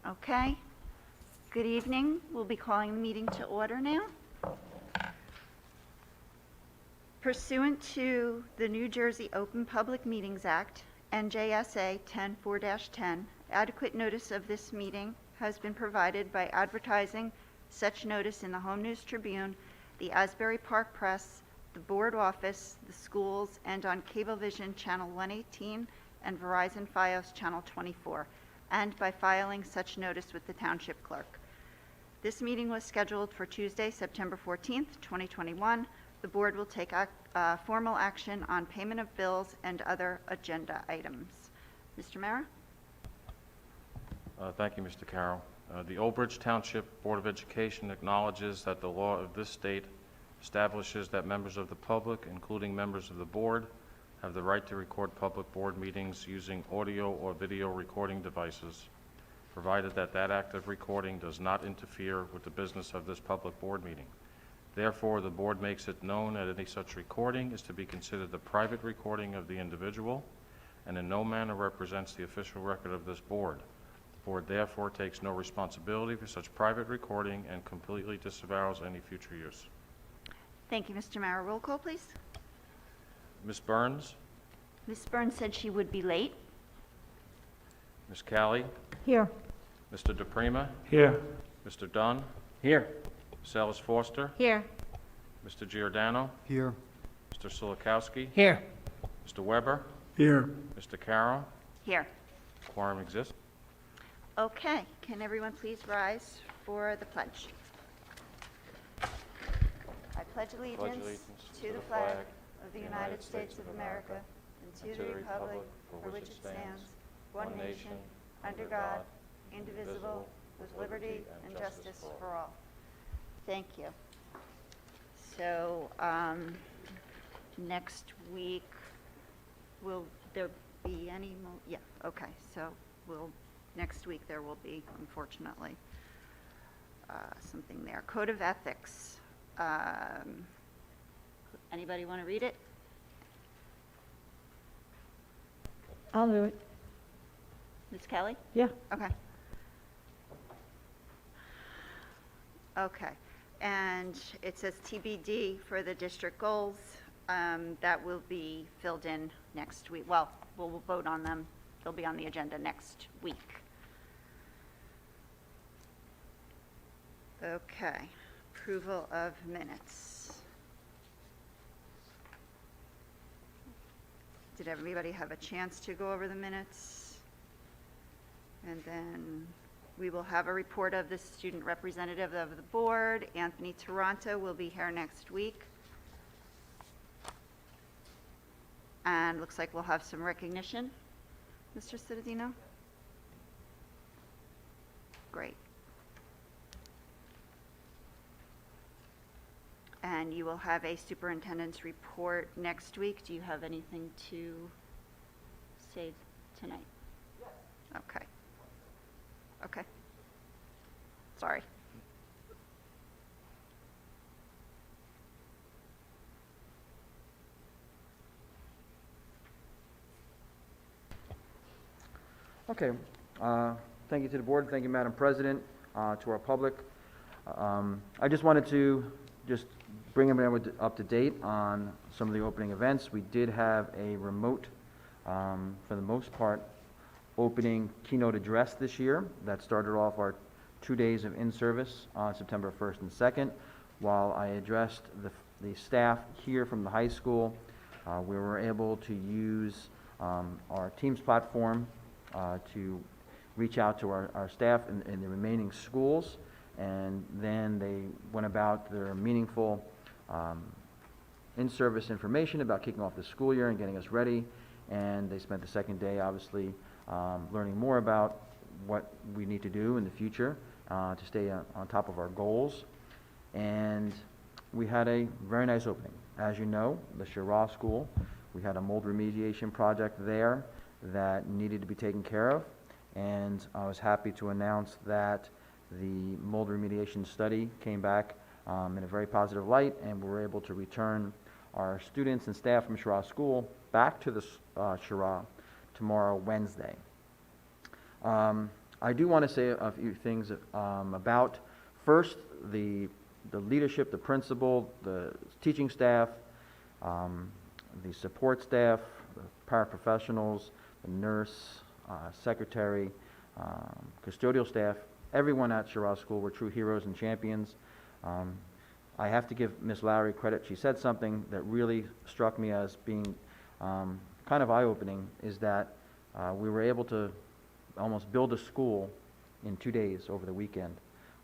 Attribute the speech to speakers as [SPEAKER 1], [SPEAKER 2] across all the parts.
[SPEAKER 1] Okay. Good evening. We'll be calling the meeting to order now. Pursuant to the New Jersey Open Public Meetings Act, NJSA 10-4-10, adequate notice of this meeting has been provided by advertising such notice in the Home News Tribune, the Asbury Park Press, the Board Office, the schools, and on Cablevision Channel 118 and Verizon Fios Channel 24, and by filing such notice with the Township Clerk. This meeting was scheduled for Tuesday, September 14th, 2021. The Board will take formal action on payment of bills and other agenda items. Mr. Mara?
[SPEAKER 2] Thank you, Mr. Carroll. The Old Bridge Township Board of Education acknowledges that the law of this state establishes that members of the public, including members of the board, have the right to record public board meetings using audio or video recording devices, provided that that act of recording does not interfere with the business of this public board meeting. Therefore, the board makes it known that any such recording is to be considered the private recording of the individual and in no manner represents the official record of this board. The board therefore takes no responsibility for such private recording and completely disavows any future use.
[SPEAKER 1] Thank you, Mr. Mara. Roll call, please.
[SPEAKER 2] Ms. Burns,
[SPEAKER 1] Ms. Burns said she would be late.
[SPEAKER 2] Ms. Callie,
[SPEAKER 3] Here.
[SPEAKER 2] Mr. DePrima,
[SPEAKER 4] Here.
[SPEAKER 2] Mr. Dunn,
[SPEAKER 4] Here.
[SPEAKER 2] Ms. Ellis Foster,
[SPEAKER 3] Here.
[SPEAKER 2] Mr. Giordano,
[SPEAKER 4] Here.
[SPEAKER 2] Mr. Silikowski,
[SPEAKER 4] Here.
[SPEAKER 2] Mr. Weber,
[SPEAKER 4] Here.
[SPEAKER 2] Mr. Carroll.
[SPEAKER 1] Here.
[SPEAKER 2] Quorum exists.
[SPEAKER 1] Okay. Can everyone please rise for the pledge? I pledge allegiance to the flag of the United States of America and to the republic for which it stands, one nation, under God, indivisible, with liberty and justice for all. Thank you. So, next week, will there be any yeah, okay. So, next week there will be, unfortunately, something there. Code of Ethics. Anybody want to read it?
[SPEAKER 3] I'll do it.
[SPEAKER 1] Ms. Kelly?
[SPEAKER 3] Yeah.
[SPEAKER 1] Okay. Okay. And it says TBD for the district goals. That will be filled in next week. Well, we'll vote on them. They'll be on the agenda next week. Okay. Approval of minutes. Did everybody have a chance to go over the minutes? And then we will have a report of the student representative of the board. Anthony Toronto will be here next week. And looks like we'll have some recognition. Mr. Cittadino? Great. And you will have a superintendent's report next week. Do you have anything to say tonight? Yes. Okay. Okay. Sorry.
[SPEAKER 5] Okay. Thank you to the board. Thank you, Madam President, to our public. I just wanted to bring everyone up to date on some of the opening events. We did have a remote, for the most part, opening keynote address this year that started off our 2 days of in-service on September 1st and 2nd. While I addressed the staff here from the high school, we were able to use our Teams platform to reach out to our staff in the remaining schools, and then they went about their meaningful in-service information about kicking off the school year and getting us ready, and they spent the second day obviously learning more about what we need to do in the future to stay on top of our goals. And we had a very nice opening. As you know, the Shiraz school, we had a mold remediation project there that needed to be taken care of, and I was happy to announce that the mold remediation study came back in a very positive light, and we were able to return our students and staff from Shiraz School back to the Shiraz tomorrow, Wednesday. I do want to say a few things about, first, the leadership, the principal, the teaching staff, the support staff, the paraprofessionals, the nurse, secretary, custodial staff. Everyone at Shiraz School were true heroes and champions. I have to give Ms. Lowry credit. She said something that really struck me as being kind of eye-opening, is that we were able to almost build a school in 2 days over the weekend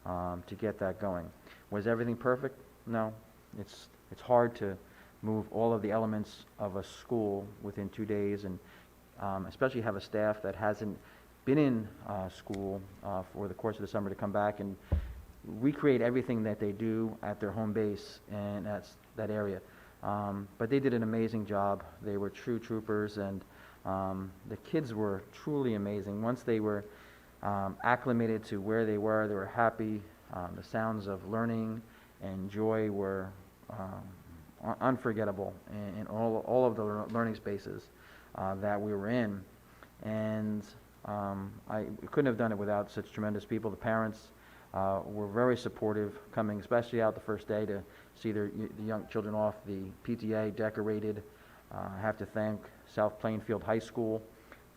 [SPEAKER 5] to get that going. Was everything perfect? No. It's hard to move all of the elements of a school within 2 days, and especially have a staff that hasn't been in school for the course of the summer to come back and recreate everything that they do at their home base and that's that area. But they did an amazing job. They were true troopers, and the kids were truly amazing. Once they were acclimated to where they were happy. The sounds of learning and joy were unforgettable in all of the learning spaces that we were in. And we couldn't have done it without such tremendous people. The parents were very supportive, coming especially out the first day to see the young children off. The PTA decorated. I have to thank South Plainfield High School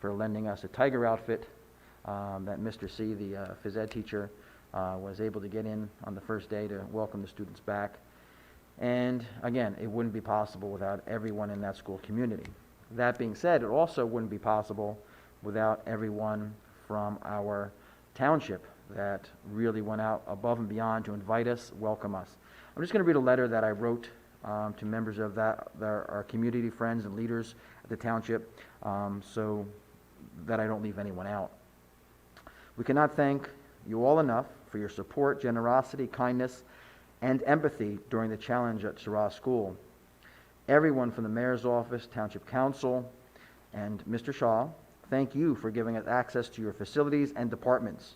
[SPEAKER 5] for lending us a tiger outfit that Mr. C, the phys ed teacher, was able to get in on the first day to welcome the students back. And again, it wouldn't be possible without everyone in that school community. That being said, it also wouldn't be possible without everyone from our township that really went out above and beyond to invite us, welcome us. I'm just going to read a letter that I wrote to members of our community, friends and leaders at the township, so that I don't leave anyone out. We cannot thank you all enough for your support, generosity, kindness, and empathy during the challenge at Shiraz School. Everyone from the mayor's office, township council, and Mr. Shaw, thank you for giving us access to your facilities and departments.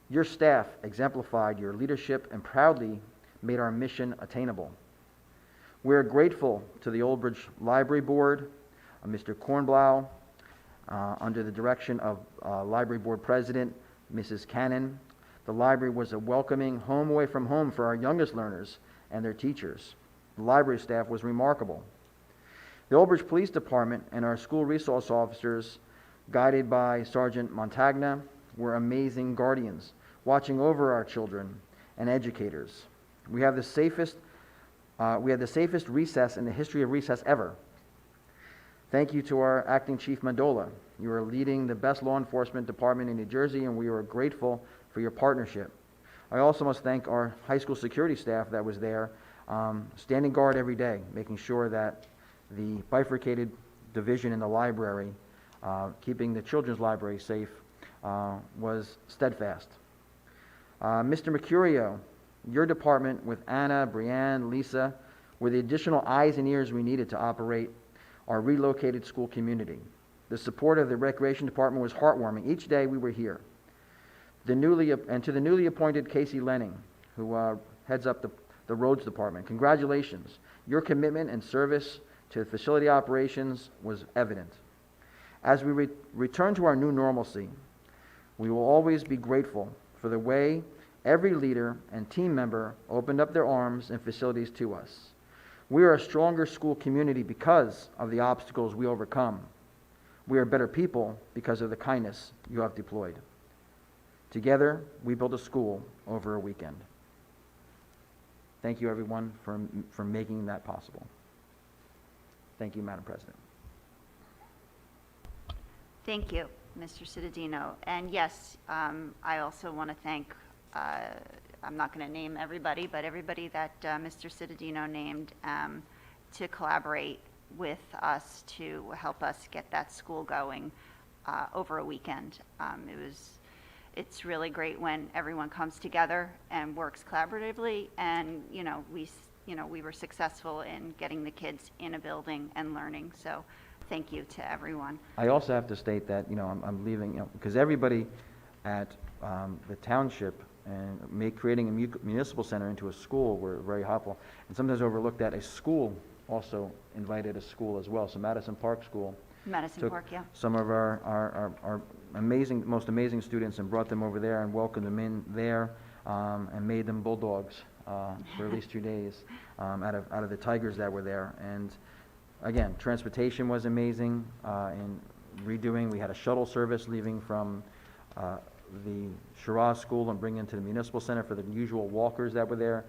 [SPEAKER 5] Your staff exemplified your leadership and proudly made our mission attainable. We are grateful to the Old Bridge Library Board, Mr. Kornblau, under the direction of Library Board President Mrs. Cannon. The library was a welcoming home away from home for our youngest learners and their teachers. The library staff was remarkable. The Old Bridge Police Department and our school resource officers, guided by Sergeant Montagna, were amazing guardians, watching over our children and educators. We had the safest recess in the history of recess ever. Thank you to our Acting Chief Mandola. You are leading the best law enforcement department in New Jersey, and we are grateful for your partnership. I also must thank our high school security staff that was there, standing guard every day, making sure that the bifurcated division in the library, keeping the children's library safe, was steadfast. Mr. Mercurio, your department with Anna, Brianne, Lisa, were the additional eyes and ears we needed to operate our relocated school community. The support of the recreation department was heartwarming each day we were here. To the newly appointed Casey Lenning, who heads up the roads department, congratulations. Your commitment and service to facility operations was evident. As we return to our new normalcy, we will always be grateful for the way every leader and team member opened up their arms and facilities to us. We are a stronger school community because of the obstacles we overcome. We are better people because of the kindness you have deployed. Together, we built a school over a weekend. Thank you, everyone, for making that possible. Thank you, Madam President.
[SPEAKER 1] Thank you, Mr. Cittadino. And yes, I also want to thank, I'm not going to name everybody, but everybody that Mr. Cittadino named to collaborate with us to help us get that school going over a weekend. It's really great when everyone comes together and works collaboratively, and we were successful in getting the kids in a building and learning. So thank you to everyone.
[SPEAKER 5] I also have to state that I'm leaving because everybody at the township and creating a municipal center into a school were very helpful, and sometimes overlooked that a school also invited a school as well. So Madison Park School
[SPEAKER 1] Madison
[SPEAKER 5] took
[SPEAKER 1] Park, yeah.
[SPEAKER 5] some of our most amazing students and brought them over there and welcomed them in there, and made them bulldogs for at least 2 days out of the tigers that were there. And again, transportation was amazing in redoing. We had a shuttle service leaving from the Shiraz School and bringing to the Municipal Center for the usual walkers that were there.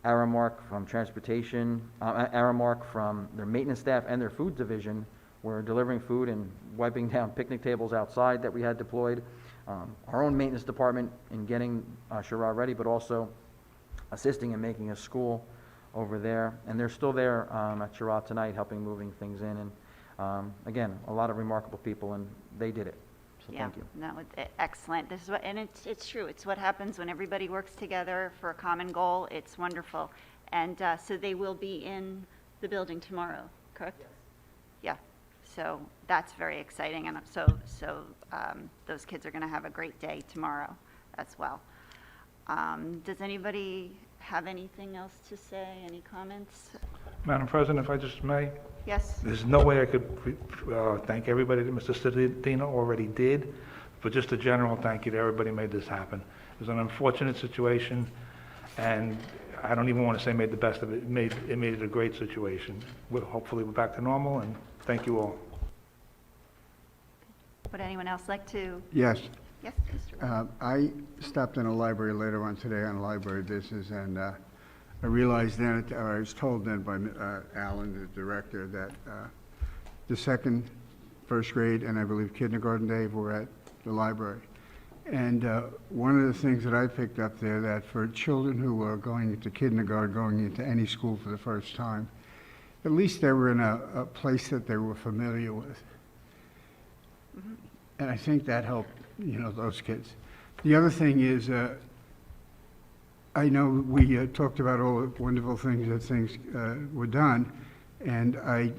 [SPEAKER 5] Aramark from transportation, Aramark from their maintenance staff and their food division were delivering food and wiping down picnic tables outside that we had deployed. Our own maintenance department in getting Shiraz ready, but also assisting in making a school over there. And they're still there at Shiraz tonight, helping moving things in. And again, a lot of remarkable people, and they did it. So
[SPEAKER 1] Yeah,
[SPEAKER 5] thank you.
[SPEAKER 1] no, excellent. This is what, and it's true. It's what happens when everybody works together for a common goal. It's wonderful. And so they will be in the building tomorrow, correct? Yeah. So that's very exciting, and so those kids are going to have a great day tomorrow as well. Does anybody have anything else to say? Any comments?
[SPEAKER 4] Madam President, if I just may,
[SPEAKER 1] Yes.
[SPEAKER 4] there's no way I could thank everybody that Mr. Citadino already did, but just a general thank you to everybody who made this happen. It was an unfortunate situation, and I don't even want to say made the best of it. It made it a great situation. Hopefully we're back to normal, and thank you all.
[SPEAKER 1] Would anyone else like to?
[SPEAKER 6] Yes.
[SPEAKER 1] Yes, Mr.
[SPEAKER 6] I stopped in a library later on today on library business, and I realized then, or I was told then by Alan, the director, that the second, first grade, and I believe kindergarten day were at the library. And one of the things that I picked up there, that for children who are going into kindergarten, going into any school for the first time, at least they were in a place that they were familiar with.
[SPEAKER 1] Mm-hmm.
[SPEAKER 6] And I think that helped, those kids. The other thing is, I know we talked about all the wonderful things that were done, and I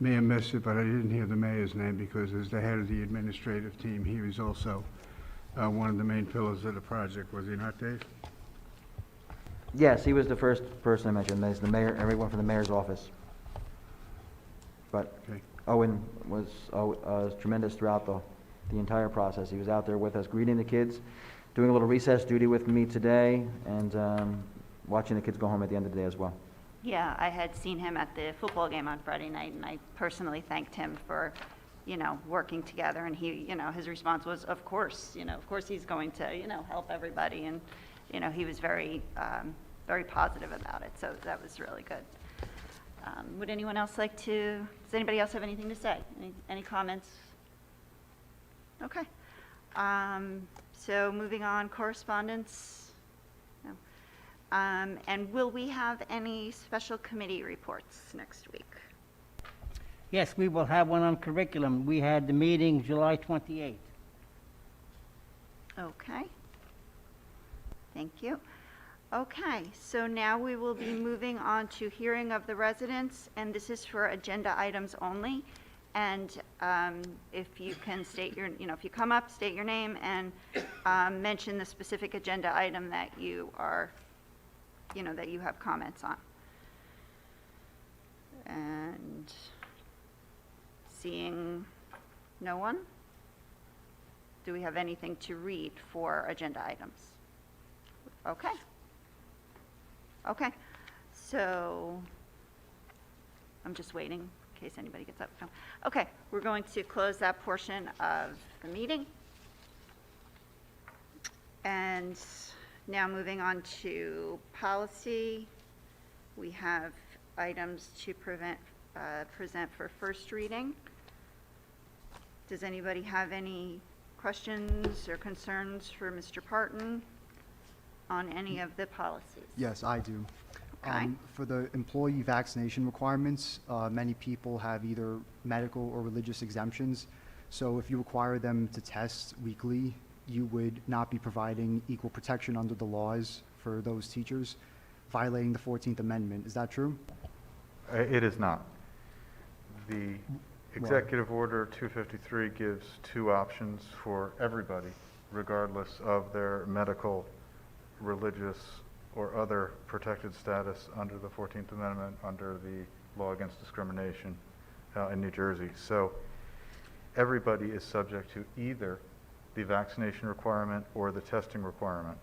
[SPEAKER 6] may have missed it, but I didn't hear the mayor's name, because as the head of the administrative team, he was also one of the main pillars of the project, was he not, Dave?
[SPEAKER 5] Yes, he was the first person I mentioned. There's the mayor, everyone from the mayor's office. But
[SPEAKER 6] Okay.
[SPEAKER 5] Owen was tremendous throughout the entire process. He was out there with us, greeting the kids, doing a little recess duty with me today, and watching the kids go home at the end of the day as well.
[SPEAKER 1] Yeah, I had seen him at the football game on Friday night, and I personally thanked him for, working together. And he, his response was, of course he's going to, help everybody. And, he was very, very positive about it. So that was really good. Would anyone else like to, does anybody else have anything to say? Any comments? Okay. So moving on, correspondence? No. And will we have any special committee reports next week?
[SPEAKER 7] Yes, we will have one on curriculum. We had the meeting July 28th.
[SPEAKER 1] Okay. Thank you. Okay, so now we will be moving on to hearing of the residents, and this is for agenda items only. And if you can state your, if you come up, state your name and mention the specific agenda item that you are, that you have comments on. And seeing no one, do we have anything to read for agenda items? Okay. Okay, so I'm just waiting in case anybody gets up. No. Okay, we're going to close that portion of the meeting. And now moving on to policy, we have items to present for first reading. Does anybody have any questions or concerns for Mr. Parton on any of the policies?
[SPEAKER 8] Yes, I do.
[SPEAKER 1] Okay.
[SPEAKER 8] For the employee vaccination requirements, many people have either medical or religious exemptions. So if you require them to test weekly, you would not be providing equal protection under the laws for those teachers, violating the 14th Amendment. Is that true?
[SPEAKER 9] It is not. The Executive Order 253 gives two options for everybody, regardless of their medical, religious, or other protected status under the 14th Amendment, under the law against discrimination in New Jersey. So everybody is subject to either the vaccination requirement or the testing requirement.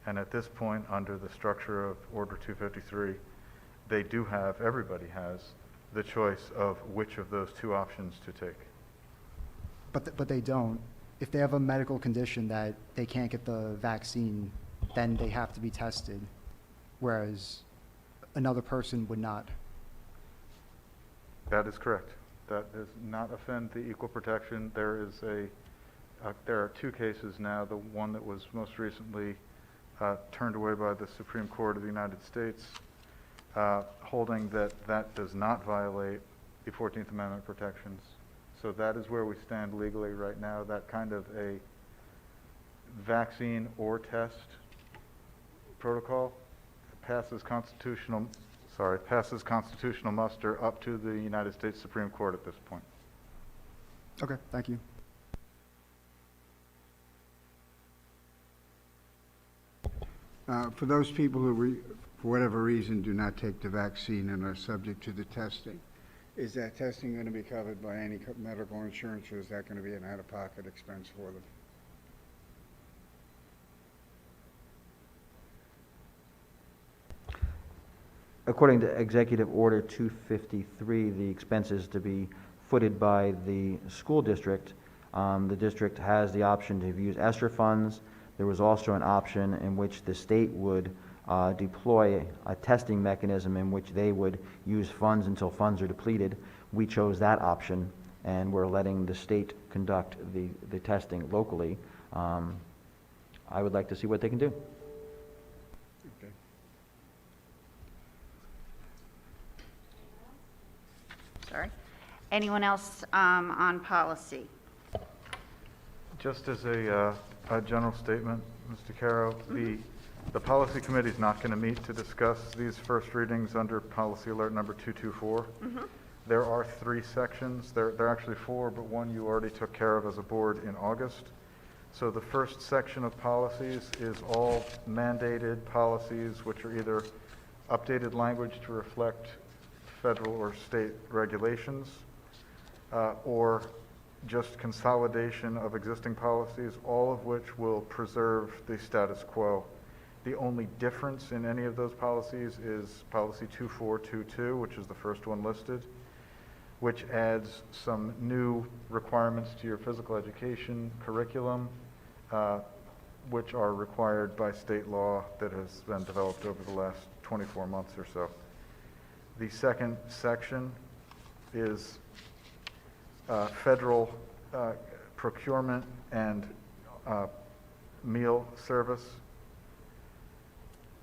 [SPEAKER 9] And at this point, under the structure of Order 253, everybody has the choice of which of those two options to take.
[SPEAKER 8] But they don't. If they have a medical condition that they can't get the vaccine, then they have to be tested, whereas another person would not.
[SPEAKER 9] That is correct. That does not offend the equal protection. There are two cases now. The one that was most recently turned away by the Supreme Court of the United States, holding that that does not violate the 14th Amendment protections. So that is where we stand legally right now. That kind of a vaccine or test protocol passes constitutional muster up to the United States Supreme Court at this point.
[SPEAKER 8] Okay, thank you.
[SPEAKER 6] For those people who, for whatever reason, do not take the vaccine and are subject to the testing, is that testing going to be covered by any medical insurance, or is that going to be an out-of-pocket expense for them?
[SPEAKER 5] According to Executive Order 253, the expenses to be footed by the school district. The district has the option to use ESSER funds. There was also an option in which the state would deploy a testing mechanism in which they would use funds until funds are depleted. We chose that option, and we're letting the state conduct the testing locally. I would like to see what they can do.
[SPEAKER 6] Okay.
[SPEAKER 1] Sorry. Anyone else on policy?
[SPEAKER 9] Just as a general statement, Mr. Caro, the policy committee is not going to meet to discuss these first readings under policy alert number 224. There are 3 sections. There are actually 4, but one you already took care of as a board in August. So the first section of policies is all mandated policies, which are either updated language to reflect federal or state regulations, or just consolidation of existing policies, all of which will preserve the status quo. The only difference in any of those policies is policy 2422, which is the first one listed, which adds some new requirements to your physical education curriculum, which are required by state law that has been developed over the last 24 months or so. The second section is federal procurement and meal service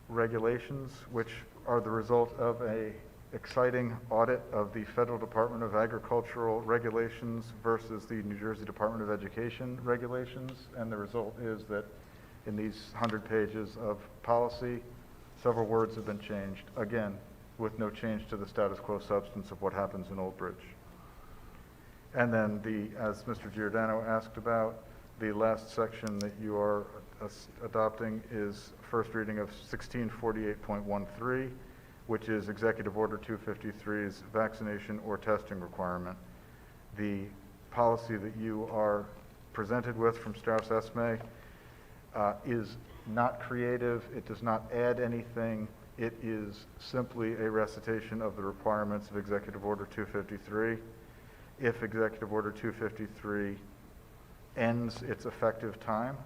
[SPEAKER 9] regulations, which are the result of a exciting audit of the Federal Department of Agricultural regulations versus the New Jersey Department of Education regulations. And the result is that in these 100 pages of policy, several words have been changed, again, with no change to the status quo substance of what happens in Old Bridge. And then as Mr. Giordano asked about, the last section that you are adopting is first reading of 1648.13, which is Executive Order 253's vaccination or testing requirement. The policy that you are presented with from Strauss Esme is not creative. It does not add anything. It is simply a recitation of the requirements of Executive Order 253. If Executive Order 253 ends its effective time,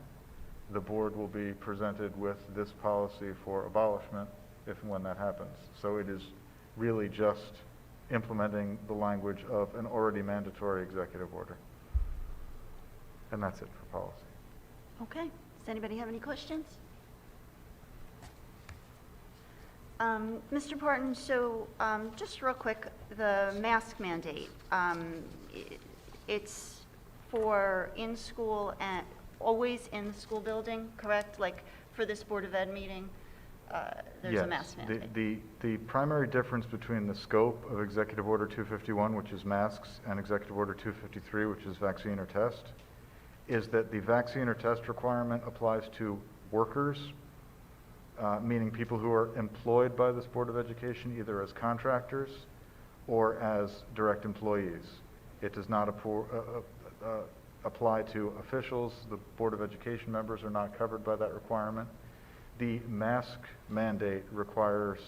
[SPEAKER 9] the board will be presented with this policy for abolishment if and when that happens. So it is really just implementing the language of an already mandatory executive order. And that's it for policy.
[SPEAKER 1] Okay. Does anybody have any questions? Mr. Parton, so just real quick, the mask mandate, it's for in school and always in the school building, correct? Like for this Board of Ed meeting, there's a mask mandate.
[SPEAKER 9] The primary difference between the scope of Executive Order 251, which is masks, and Executive Order 253, which is vaccine or test, is that the vaccine or test requirement applies to workers, meaning people who are employed by this Board of Education either as contractors or as direct employees. It does not apply to officials. The Board of Education members are not covered by that requirement. The mask mandate requires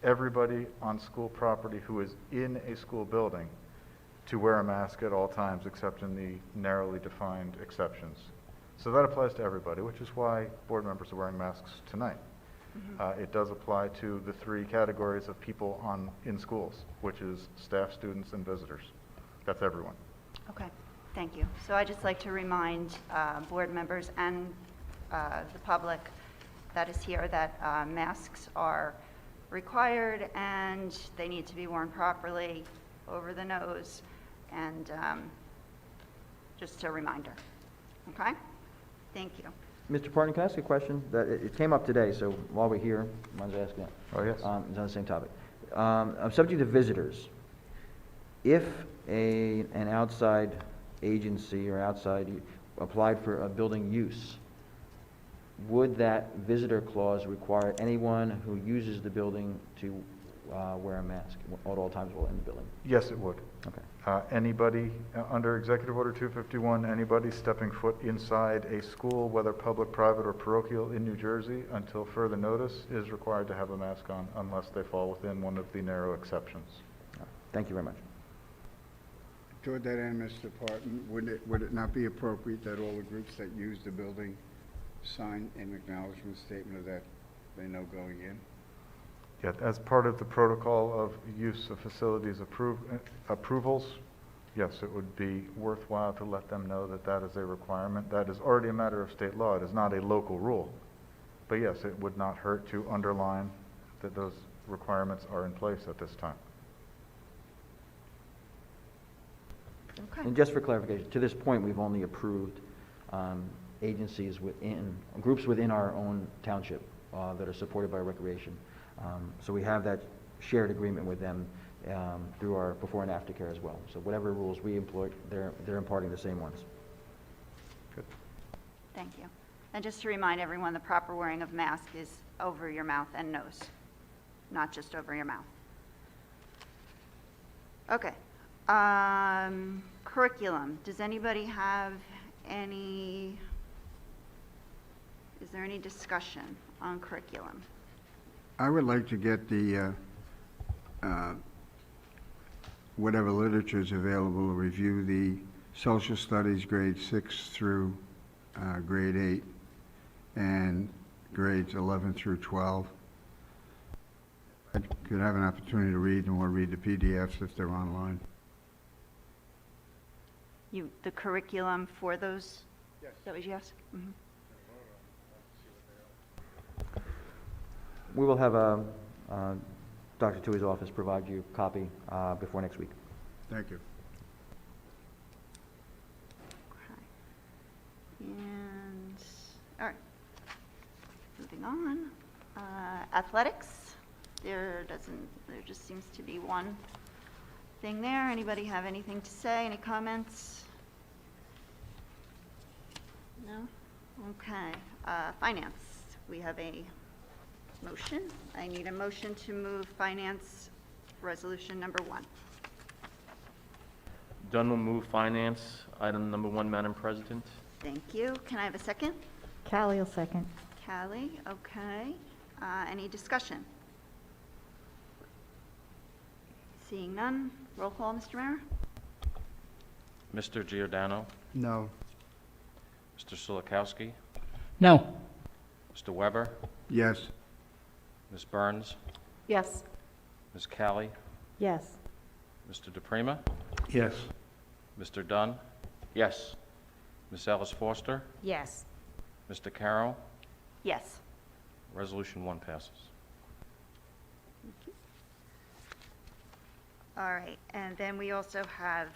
[SPEAKER 9] everybody on school property who is in a school building to wear a mask at all times, except in the narrowly defined exceptions. So that applies to everybody, which is why board members are wearing masks tonight. It does apply to the three categories of people in schools, which is staff, students, and visitors. That's everyone.
[SPEAKER 1] Okay, thank you. So I'd just like to remind board members and the public that is here that masks are required and they need to be worn properly over the nose, and just a reminder. Okay? Thank you.
[SPEAKER 5] Mr. Parton, can I ask a question? That it came up today, so while we're here, might as well ask it.
[SPEAKER 9] Oh, yes.
[SPEAKER 5] It's on the same topic. I'm subject to visitors. If an outside agency or outside applied for a building use, would that visitor clause require anyone who uses the building to wear a mask at all times while in the building?
[SPEAKER 9] Yes, it would.
[SPEAKER 5] Okay.
[SPEAKER 9] Anybody, under Executive Order 251, anybody stepping foot inside a school, whether public, private, or parochial in New Jersey, until further notice, is required to have a mask on unless they fall within one of the narrow exceptions.
[SPEAKER 5] Thank you very much.
[SPEAKER 6] Toward that end, Mr. Parton, would it not be appropriate that all the groups that use the building sign an acknowledgement statement of that they know going in?
[SPEAKER 9] Yeah, as part of the protocol of use of facilities approvals, yes, it would be worthwhile to let them know that that is a requirement. That is already a matter of state law. It is not a local rule. But yes, it would not hurt to underline that those requirements are in place at this time.
[SPEAKER 1] Okay.
[SPEAKER 5] And just for clarification, to this point, we've only approved agencies groups within our own township that are supported by recreation. So we have that shared agreement with them through our before and after care as well. So whatever rules we employ, they're imparting the same ones.
[SPEAKER 9] Good.
[SPEAKER 1] Thank you. And just to remind everyone, the proper wearing of mask is over your mouth and nose, not just over your mouth. Okay. Curriculum. Does anybody have is there any discussion on curriculum?
[SPEAKER 6] I would like to get the, whatever literature is available, review the social studies grade 6 through grade 8 and grades 11 through 12. I could have an opportunity to read or read the PDFs if they're online.
[SPEAKER 1] The curriculum for those? Yes. That was yes? Mm-hmm.
[SPEAKER 5] We will have Dr. Tui's office provide you a copy before next week.
[SPEAKER 6] Thank you.
[SPEAKER 1] Okay. And, all right. Moving on. Athletics. There just seems to be one thing there. Anybody have anything to say? Any comments? No? Okay. Finance. We have a motion. I need a motion to move finance resolution number 1.
[SPEAKER 2] Dunn will move finance, item number 1, Madam President.
[SPEAKER 1] Thank you. Can I have a second?
[SPEAKER 3] Callie will second.
[SPEAKER 1] Callie, okay. Any discussion? Seeing none, roll call, Mr. Mayor?
[SPEAKER 2] Mr. Giordano,
[SPEAKER 8] No.
[SPEAKER 2] Mr. Sulikowski,
[SPEAKER 7] No.
[SPEAKER 2] Mr. Weber,
[SPEAKER 6] Yes.
[SPEAKER 2] Ms. Burns,
[SPEAKER 3] Yes.
[SPEAKER 2] Ms. Callie,
[SPEAKER 3] Yes.
[SPEAKER 2] Mr. DePrima,
[SPEAKER 4] Yes.
[SPEAKER 2] Mr. Dunn, yes. Ms. Ellis Foster,
[SPEAKER 3] Yes.
[SPEAKER 2] Mr. Carroll,
[SPEAKER 1] Yes.
[SPEAKER 2] Resolution 1 passes.
[SPEAKER 1] All right, and then we also have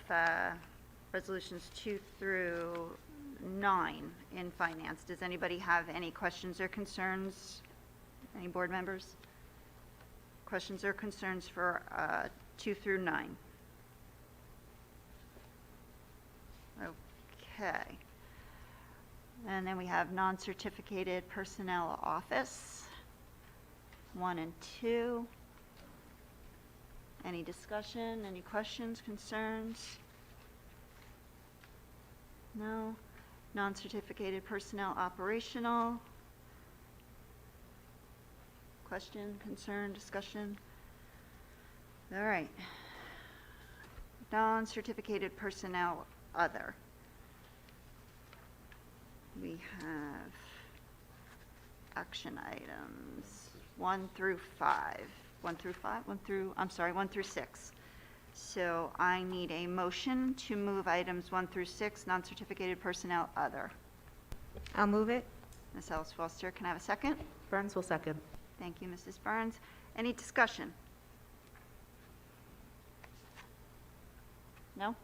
[SPEAKER 1] resolutions 2 through 9 in finance. Does anybody have any questions or concerns? Any board members? Questions or concerns for 2 through 9? Okay. And then we have non-certificated personnel office, 1 and 2. Any discussion, any questions, concerns? No. Non-certificated personnel operational. Question, concern, discussion? All right. Non-certificated personnel other. We have action items 1 through 5. 1 through 5? 1 through 6. So I need a motion to move items 1 through 6, non-certificated personnel other.
[SPEAKER 3] I'll move it.
[SPEAKER 1] Ms. Ellis Foster, can I have a second?
[SPEAKER 3] Burns will second.
[SPEAKER 1] Thank you, Mrs. Burns. Any discussion? No?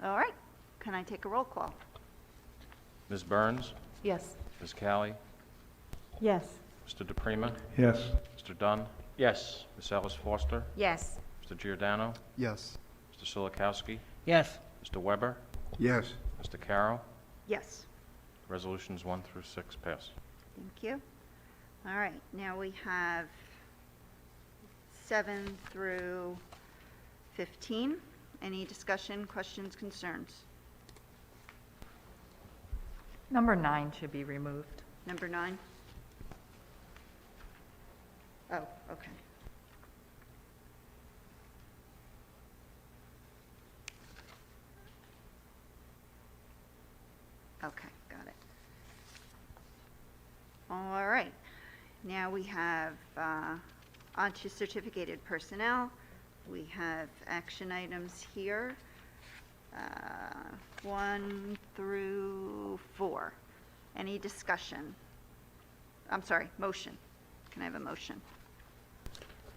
[SPEAKER 1] All right. Can I take a roll call?
[SPEAKER 2] Ms. Burns,
[SPEAKER 3] Yes.
[SPEAKER 2] Ms. Callie,
[SPEAKER 3] Yes.
[SPEAKER 2] Mr. DePrima,
[SPEAKER 4] Yes.
[SPEAKER 2] Mr. Dunn,
[SPEAKER 5] Yes.
[SPEAKER 2] Ms. Ellis Foster,
[SPEAKER 3] Yes.
[SPEAKER 2] Mr. Giordano,
[SPEAKER 6] Yes.
[SPEAKER 2] Mr. Silikowski,
[SPEAKER 7] Yes.
[SPEAKER 2] Mr. Weber,
[SPEAKER 6] Yes.
[SPEAKER 2] Mr. Carroll.
[SPEAKER 1] Yes.
[SPEAKER 2] Resolutions 1 through 6 pass.
[SPEAKER 1] Thank you. All right, now we have 7 through 15. Any discussion, questions, concerns?
[SPEAKER 3] Number 9 should be removed.
[SPEAKER 1] Number 9? Oh, okay. Okay, got it. All right, now we have onto certificated personnel. We have action items here, 1 through 4. Any discussion? I'm sorry, motion. Can I have a motion?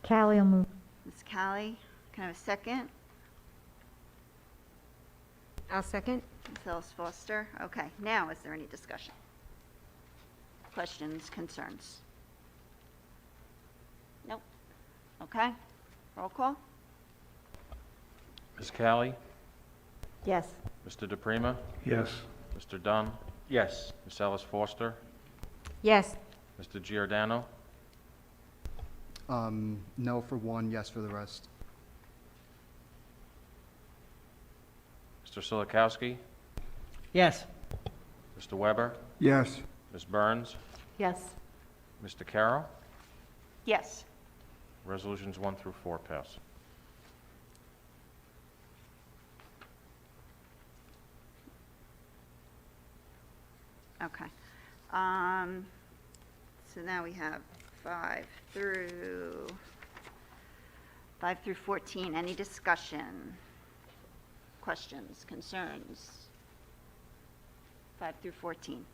[SPEAKER 3] Callie will move.
[SPEAKER 1] Ms. Callie, can I have a second?
[SPEAKER 3] I'll second.
[SPEAKER 1] Ms. Ellis Foster, okay. Now, is there any discussion? Questions, concerns? Nope. Okay, roll call?
[SPEAKER 2] Ms. Callie,
[SPEAKER 3] Yes.
[SPEAKER 2] Mr. DePrima,
[SPEAKER 4] Yes.
[SPEAKER 2] Mr. Dunn,
[SPEAKER 5] Yes.
[SPEAKER 2] Ms. Ellis Foster,
[SPEAKER 3] Yes.
[SPEAKER 2] Mr. Giordano,
[SPEAKER 8] No for one, yes for the rest.
[SPEAKER 2] Mr. Silikowski,
[SPEAKER 7] Yes.
[SPEAKER 2] Mr. Weber,
[SPEAKER 6] Yes.
[SPEAKER 2] Ms. Burns,
[SPEAKER 3] Yes.
[SPEAKER 2] Mr. Carroll.
[SPEAKER 1] Yes.
[SPEAKER 2] Resolutions 1 through 4 pass.
[SPEAKER 1] Okay. So now we have 5 through 14. Any discussion? Questions, concerns? 5 through 14.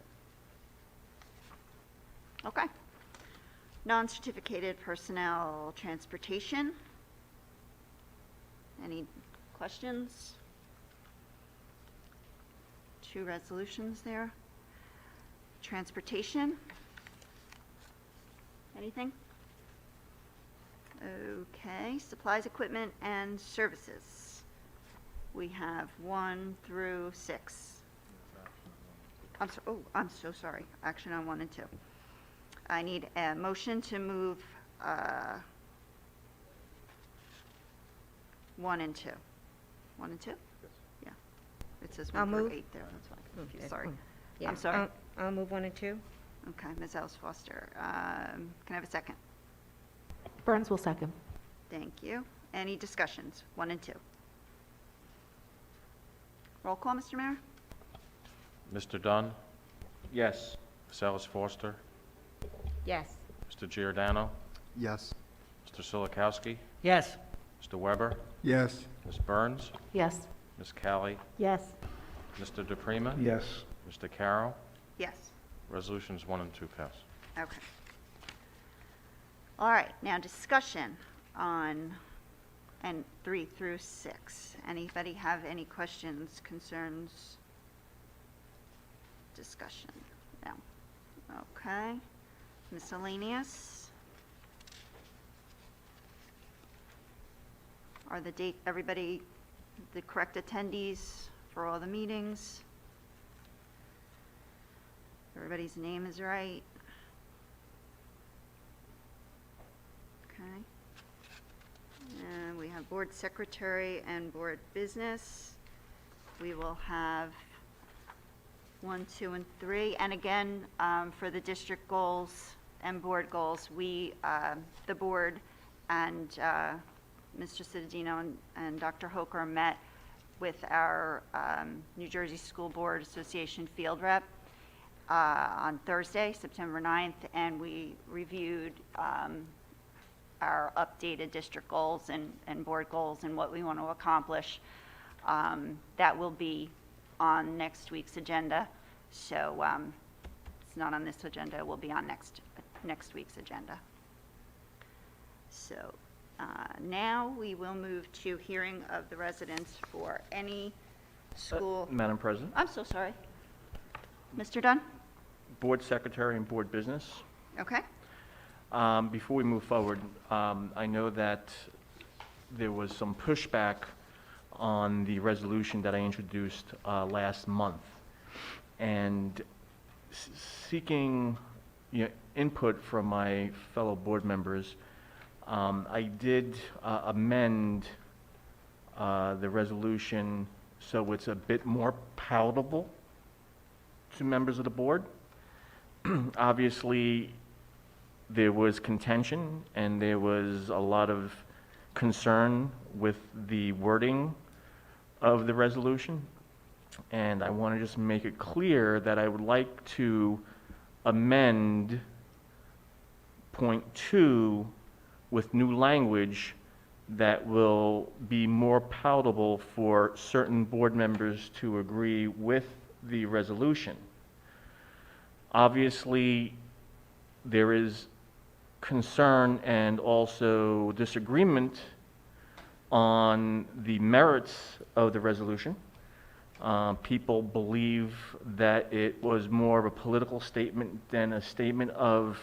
[SPEAKER 1] Okay. Non-certificated personnel transportation. Any questions? 2 resolutions there. Transportation. Anything? Okay, supplies, equipment, and services. We have 1 through 6. I'm so sorry. Action on 1 and 2. I need a motion to move 1 and 2. 1 and 2? Yeah. It says 1
[SPEAKER 3] I'll
[SPEAKER 1] through
[SPEAKER 3] move.
[SPEAKER 1] 8 there, that's why I'm confused. Sorry.
[SPEAKER 3] Yeah,
[SPEAKER 1] I'm sorry.
[SPEAKER 3] I'll move 1 and 2.
[SPEAKER 1] Okay, Ms. Ellis Foster. Can I have a second?
[SPEAKER 3] Burns will second.
[SPEAKER 1] Thank you. Any discussions? 1 and 2. Roll call, Mr. Mayor?
[SPEAKER 2] Mr. Dunn,
[SPEAKER 5] Yes.
[SPEAKER 2] Ms. Ellis Foster,
[SPEAKER 3] Yes.
[SPEAKER 2] Mr. Giordano,
[SPEAKER 8] Yes.
[SPEAKER 2] Mr. Silikowski,
[SPEAKER 7] Yes.
[SPEAKER 2] Mr. Weber,
[SPEAKER 6] Yes.
[SPEAKER 2] Ms. Burns,
[SPEAKER 3] Yes.
[SPEAKER 2] Ms. Callie,
[SPEAKER 3] Yes.
[SPEAKER 2] Mr. DePrima,
[SPEAKER 4] Yes.
[SPEAKER 2] Mr. Carroll.
[SPEAKER 1] Yes.
[SPEAKER 2] Resolutions 1 and 2 pass.
[SPEAKER 1] Okay. All right, now discussion on 3 through 6. Anybody have any questions, concerns? Discussion? No. Okay. Miscellaneous? Are everybody, the correct attendees for all the meetings? Everybody's name is right? Okay. And we have board secretary and board business. We will have 1, 2, and 3. And again, for the district goals and board goals, we, the board and Mr. Cittadino and Dr. Hoker met with our New Jersey School Board Association field rep on Thursday, September 9th, and we reviewed our updated district goals and board goals and what we want to accomplish. That will be on next week's agenda. So it's not on this agenda, it will be on next week's agenda. So now we will move to hearing of the residents for any school.
[SPEAKER 10] Madam President,
[SPEAKER 1] I'm so sorry. Mr. Dunn?
[SPEAKER 10] Board Secretary and Board Business.
[SPEAKER 1] Okay.
[SPEAKER 10] Before we move forward, I know that there was some pushback on the resolution that I introduced last month. And seeking input from my fellow board members, I did amend the resolution so it's a bit more palatable to members of the board. Obviously, there was contention and there was a lot of concern with the wording of the resolution. And I want to just make it clear that I would like to amend point 2 with new language that will be more palatable for certain board members to agree with the resolution. Obviously, there is concern and also disagreement on the merits of the resolution. People believe that it was more of a political statement than a statement of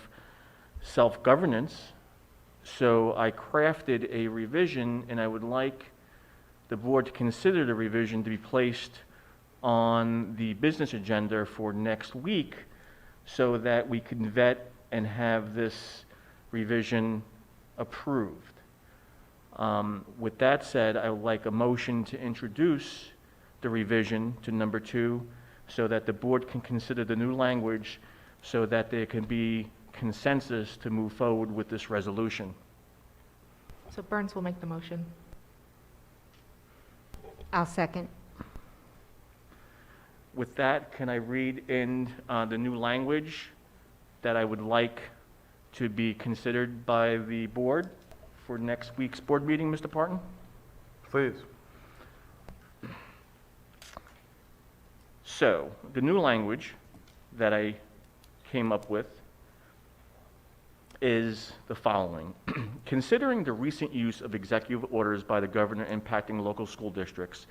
[SPEAKER 10] self-governance. So I crafted a revision, and I would like the board to consider the revision to be placed on the business agenda for next week so that we can vet and have this revision approved. With that said, I would like a motion to introduce the revision to number 2 so that the board can consider the new language so that there can be consensus to move forward with this resolution.
[SPEAKER 3] So Burns will make the motion.
[SPEAKER 11] I'll second.
[SPEAKER 10] With that, can I read in the new language that I would like to be considered by the board for next week's board meeting, Mr. Parton?
[SPEAKER 9] Please.
[SPEAKER 10] So, the new language that I came up with is the following. Considering the recent use of executive orders by the governor impacting local school districts,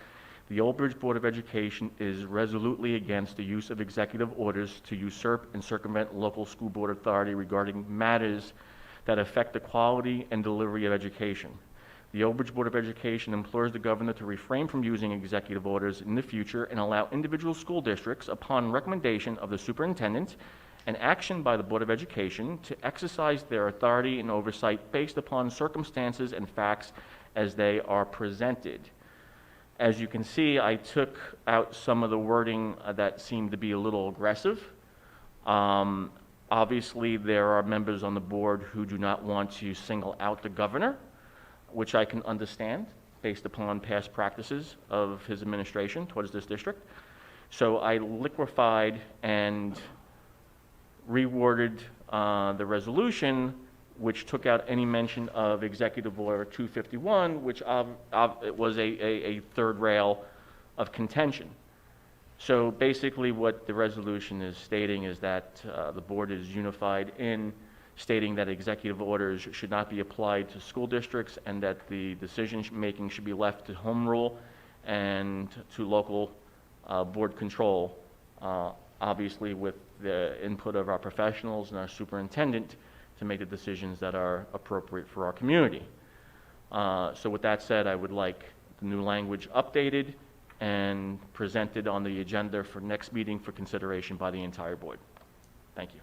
[SPEAKER 10] the Old Bridge Board of Education is resolutely against the use of executive orders to usurp and circumvent local school board authority regarding matters that affect the quality and delivery of education. The Old Bridge Board of Education implores the governor to refrain from using executive orders in the future and allow individual school districts, upon recommendation of the superintendent and action by the Board of Education, to exercise their authority and oversight based upon circumstances and facts as they are presented. As you can see, I took out some of the wording that seemed to be a little aggressive. Obviously, there are members on the board who do not want to single out the governor, which I can understand based upon past practices of his administration towards this district. So I liquefied and reworded the resolution, which took out any mention of Executive Order 251, which it was a third rail of contention. So basically what the resolution is stating is that the board is unified in stating that executive orders should not be applied to school districts and that the decision-making should be left to home rule and to local board control, obviously with the input of our professionals and our superintendent to make the decisions that are appropriate for our community. So with that said, I would like the new language updated and presented on the agenda for next meeting for consideration by the entire board. Thank you.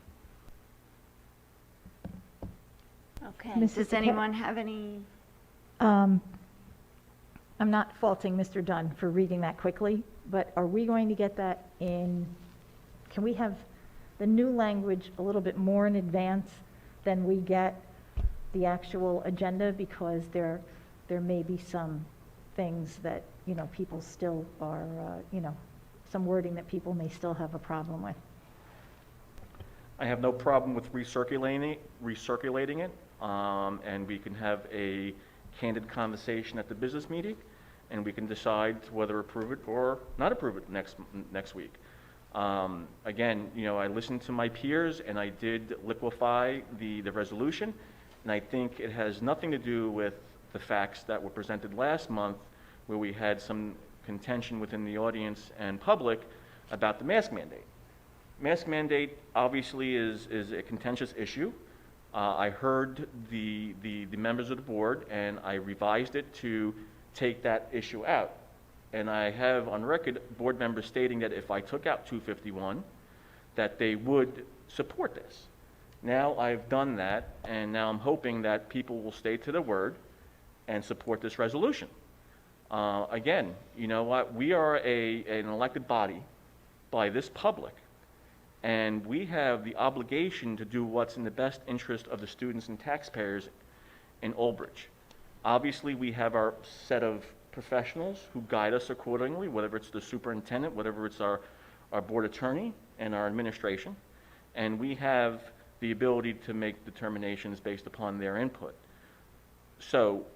[SPEAKER 1] Okay.
[SPEAKER 12] Mrs.
[SPEAKER 1] Does anyone have any?
[SPEAKER 12] I'm not faulting Mr. Dunn for reading that quickly, but are we going to get that in
[SPEAKER 11] can we have the new language a little bit more in advance than we get the actual agenda? Because there may be some things that, people still are, some wording that people may still have a problem with.
[SPEAKER 10] I have no problem with recirculating it, and we can have a candid conversation at the business meeting, and we can decide whether approve it or not approve it next week. Again, I listened to my peers, and I did liquefy the resolution, and I think it has nothing to do with the facts that were presented last month, where we had some contention within the audience and public about the mask mandate. Mask mandate obviously is a contentious issue. I heard the members of the board, and I revised it to take that issue out. And I have on record board members stating that if I took out 251, that they would support this. Now I've done that, and now I'm hoping that people will stay to their word and support this resolution. Again, you know what? We are an elected body by this public, and we have the obligation to do what's in the best interest of the students and taxpayers in Old Bridge. Obviously, we have our set of professionals who guide us accordingly, whether it's the superintendent, whether it's our board attorney and our administration, and we have the ability to make determinations based upon their input. So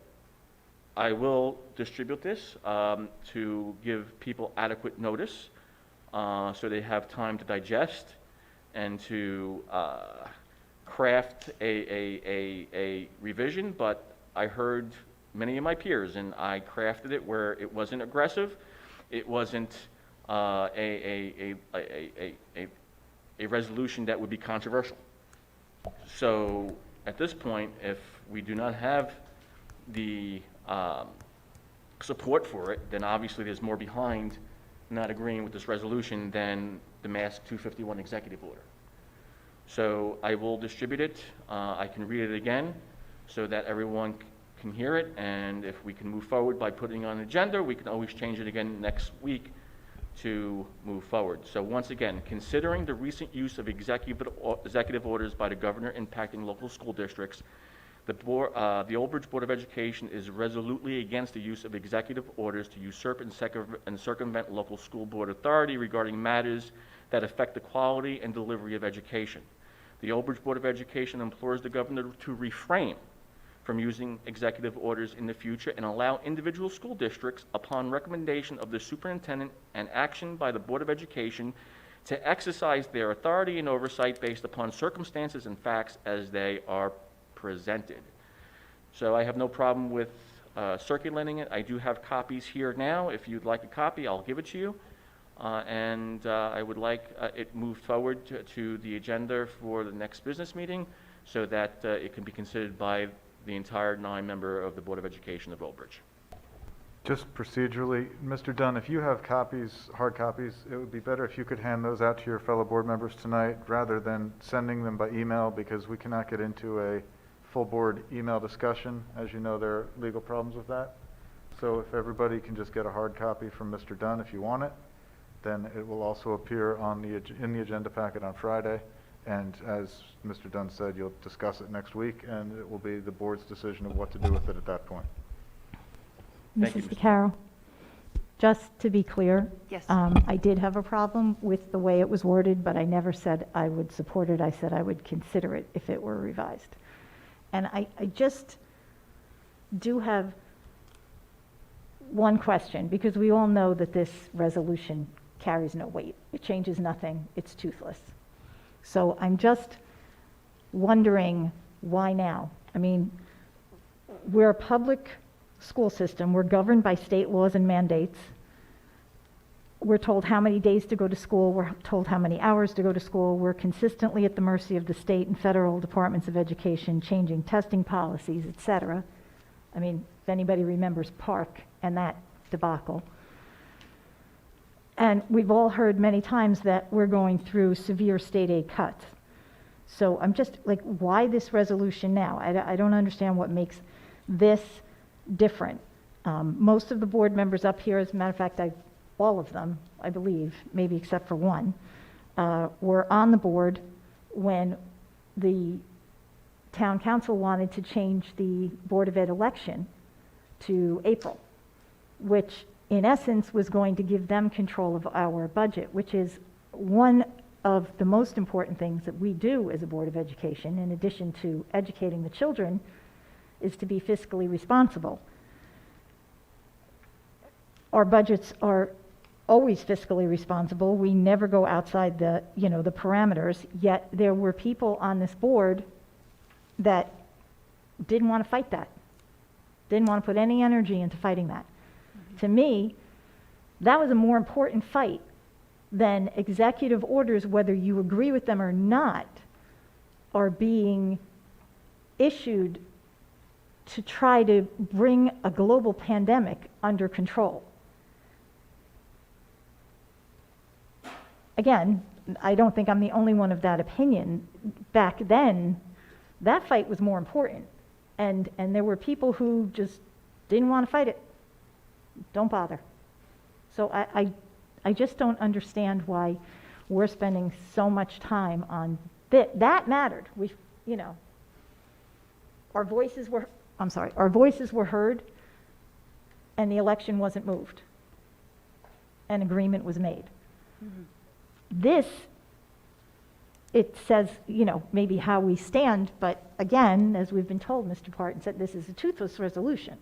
[SPEAKER 10] I will distribute this to give people adequate notice so they have time to digest and to craft a revision, but I heard many of my peers, and I crafted it where it wasn't aggressive, it wasn't a resolution that would be controversial. So at this point, if we do not have the support for it, then obviously there's more behind not agreeing with this resolution than the Mask 251 executive order. So I will distribute it. I can read it again so that everyone can hear it, and if we can move forward by putting it on the agenda, we can always change it again next week to move forward. So once again, considering the recent use of executive orders by the governor impacting local school districts, the Old Bridge Board of Education is resolutely against the use of executive orders to usurp and circumvent local school board authority regarding matters that affect the quality and delivery of education. The Old Bridge Board of Education implores the governor to refrain from using executive orders in the future and allow individual school districts, upon recommendation of the superintendent and action by the Board of Education, to exercise their authority and oversight based upon circumstances and facts as they are presented. So I have no problem with circulating it. I do have copies here now. If you'd like a copy, I'll give it to you. And I would like it moved forward to the agenda for the next business meeting so that it can be considered by the entire 9-member of the Board of Education of Old Bridge.
[SPEAKER 9] Just procedurally, Mr. Dunn, if you have copies, hard copies, it would be better if you could hand those out to your fellow board members tonight rather than sending them by email, because we cannot get into a full board email discussion. As you know, there are legal problems with that. So if everybody can just get a hard copy from Mr. Dunn if you want it, then it will also appear on in the agenda packet on Friday. And as Mr. Dunn said, you'll discuss it next week, and it will be the board's decision of what to do with it at that point.
[SPEAKER 10] Thank you,
[SPEAKER 11] Mrs.
[SPEAKER 10] Ms.
[SPEAKER 11] DeCaro, just to be clear.
[SPEAKER 1] Yes.
[SPEAKER 11] I did have a problem with the way it was worded, but I never said I would support it. I said I would consider it if it were revised. And I just do have one question, because we all know that this resolution carries no weight. It changes nothing. It's toothless. So I'm just wondering, why now? I mean, we're a public school system. We're governed by state laws and mandates. We're told how many days to go to school. We're told how many hours to go to school. We're consistently at the mercy of the state and federal departments of education, changing testing policies, et cetera. I mean, if anybody remembers Park and that debacle. And we've all heard many times that we're going through severe state aid cuts. So I'm just like, why this resolution now? I don't understand what makes this different. Most of the board members up here, as a matter of fact, all of them, I believe, maybe except for one, were on the board when the town council wanted to change the Board of Ed election to April, which in essence was going to give them control of our budget, which is one of the most important things that we do as a Board of Education, in addition to educating the children, is to be fiscally responsible. Our budgets are always fiscally responsible. We never go outside the, the parameters, yet there were people on this board that didn't want to fight that, didn't want to put any energy into fighting that. To me, that was a more important fight than executive orders, whether you agree with them or not, are being issued to try to bring a global pandemic under control. Again, I don't think I'm the only one of that opinion. Back then, that fight was more important. And there were people who just didn't want to fight it. Don't bother. So I just don't understand why we're spending so much time on that mattered. Our voices were heard, and the election wasn't moved. An agreement was made. Mm-hmm. This, it says, maybe how we stand, but again, as we've been told, Mr. Parton said this is a toothless resolution.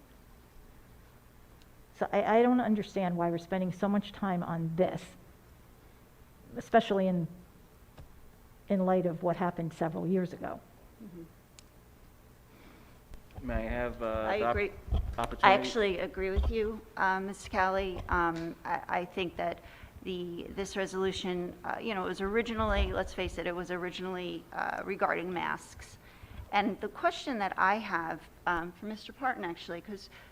[SPEAKER 11] So I don't understand why we're spending so much time on this, especially in light of what happened several years ago.
[SPEAKER 10] May I have
[SPEAKER 1] I
[SPEAKER 10] the
[SPEAKER 1] agree.
[SPEAKER 10] opportunity?
[SPEAKER 1] I actually agree with you, Ms. Cowley. I think that this resolution, it was originally, let's face it, it was originally regarding masks. And the question that I have for Mr. Parton, actually,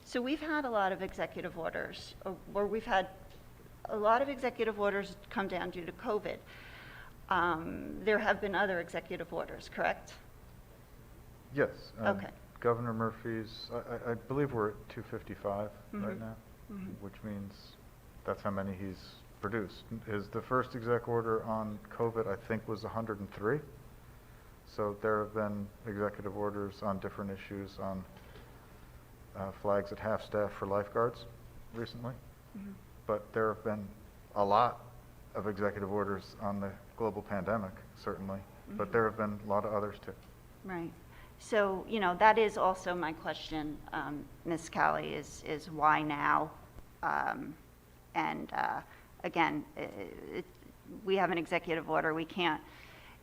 [SPEAKER 1] so we've had a lot of executive orders, or we've had a lot of executive orders come down due to COVID. There have been other executive orders, correct?
[SPEAKER 9] Yes.
[SPEAKER 1] Okay.
[SPEAKER 9] Governor Murphy's, I believe we're at 255
[SPEAKER 1] Mm-hmm.
[SPEAKER 9] right now, which means that's how many he's produced. The first exec order on COVID, I think, was 103. So there have been executive orders on different issues on flags at half-staff for lifeguards recently. Mm-hmm. But there have been a lot of executive orders on the global pandemic, certainly. Mm-hmm. But there have been a lot of others, too.
[SPEAKER 1] Right. So, that is also my question, Ms. Cowley, is why now? Again, we have an executive order. We can't,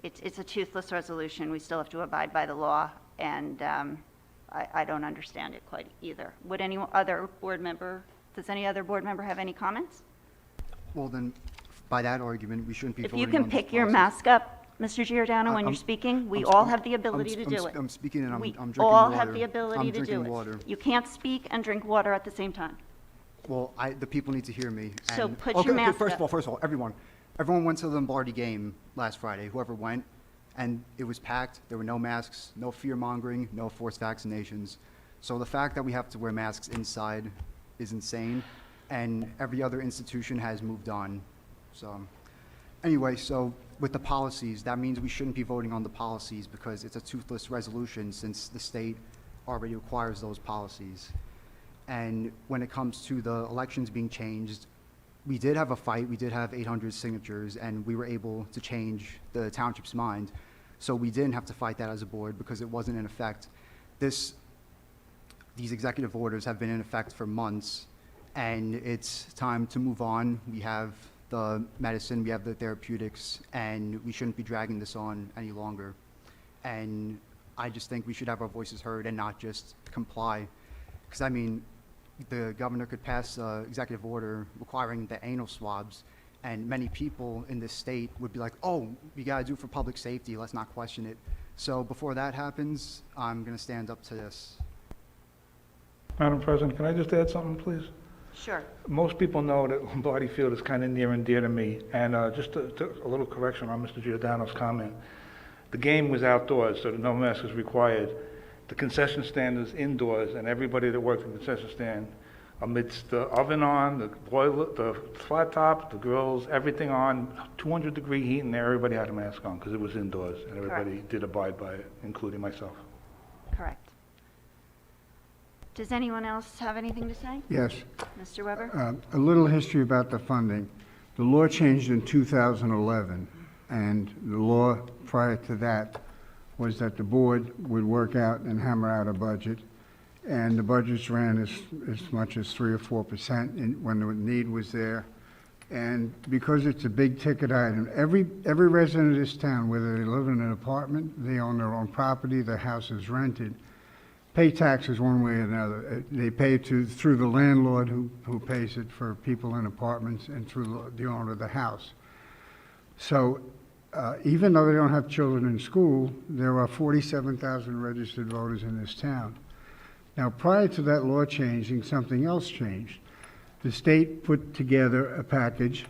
[SPEAKER 1] it's a toothless resolution. We still have to abide by the law, and I don't understand it quite either. Would any other board member, does any other board member have any comments?
[SPEAKER 8] Well, then, by that argument, we shouldn't be
[SPEAKER 1] If
[SPEAKER 8] voting
[SPEAKER 1] you
[SPEAKER 8] on
[SPEAKER 1] can
[SPEAKER 8] this
[SPEAKER 1] pick your
[SPEAKER 8] policy.
[SPEAKER 1] mask up, Mr. Giordano, when you're speaking, we all have the ability to do it.
[SPEAKER 8] I'm speaking and I'm
[SPEAKER 1] We
[SPEAKER 8] drinking
[SPEAKER 1] all
[SPEAKER 8] water.
[SPEAKER 1] have the ability
[SPEAKER 8] I'm
[SPEAKER 1] to do
[SPEAKER 8] drinking
[SPEAKER 1] it.
[SPEAKER 8] water.
[SPEAKER 1] You can't speak and drink water at the same time.
[SPEAKER 8] Well, the people need to hear me.
[SPEAKER 1] So
[SPEAKER 8] and-
[SPEAKER 1] put
[SPEAKER 8] okay,
[SPEAKER 1] your
[SPEAKER 8] okay,
[SPEAKER 1] mask
[SPEAKER 8] first
[SPEAKER 1] up.
[SPEAKER 8] of all, everyone went to the Lombardi game last Friday, whoever went, and it was packed. There were no masks, no fear-mongering, no forced vaccinations. So the fact that we have to wear masks inside is insane, and every other institution has moved on. So anyway, so with the policies, that means we shouldn't be voting on the policies because it's a toothless resolution since the state already requires those policies. And when it comes to the elections being changed, we did have a fight. We did have 800 signatures, and we were able to change the township's mind. So we didn't have to fight that as a board because it wasn't in effect. These executive orders have been in effect for months, and it's time to move on. We have the medicine, we have the therapeutics, and we shouldn't be dragging this on any longer. And I just think we should have our voices heard and not just comply. Because, I mean, the governor could pass an executive order requiring the anal swabs, and many people in this state would be like, oh, we got to do it for public safety, let's not question it. So before that happens, I'm going to stand up to this.
[SPEAKER 4] Madam President, can I just add something, please?
[SPEAKER 1] Sure.
[SPEAKER 4] Most people know that Lombardi Field is kind of near and dear to me, and just a little correction on Mr. Giordano's comment. The game was outdoors, so no mask is required. The concession stand is indoors, and everybody that worked in the concession stand amidst the oven on, the boiler, the flat top, the grills, everything on, 200-degree heat, and everybody had a mask on because it was indoors, and everybody
[SPEAKER 1] Correct.
[SPEAKER 4] did abide by it, including myself.
[SPEAKER 1] Correct. Does anyone else have anything to say?
[SPEAKER 6] Yes.
[SPEAKER 1] Mr. Weber?
[SPEAKER 6] A little history about the funding. The law changed in 2011, and the law prior to that was that the board would work out and hammer out a budget, and the budgets ran as much as 3 or 4% when the need was there. And because it's a big ticket item, every resident of this town, whether they live in an apartment, they own their own property, their house is rented, pay taxes one way or another. They pay it through the landlord who pays it for people in apartments and through the owner of the house. So even though they don't have children in school, there are 47,000 registered voters in this town. Now, prior to that law changing, something else changed. The state put together a package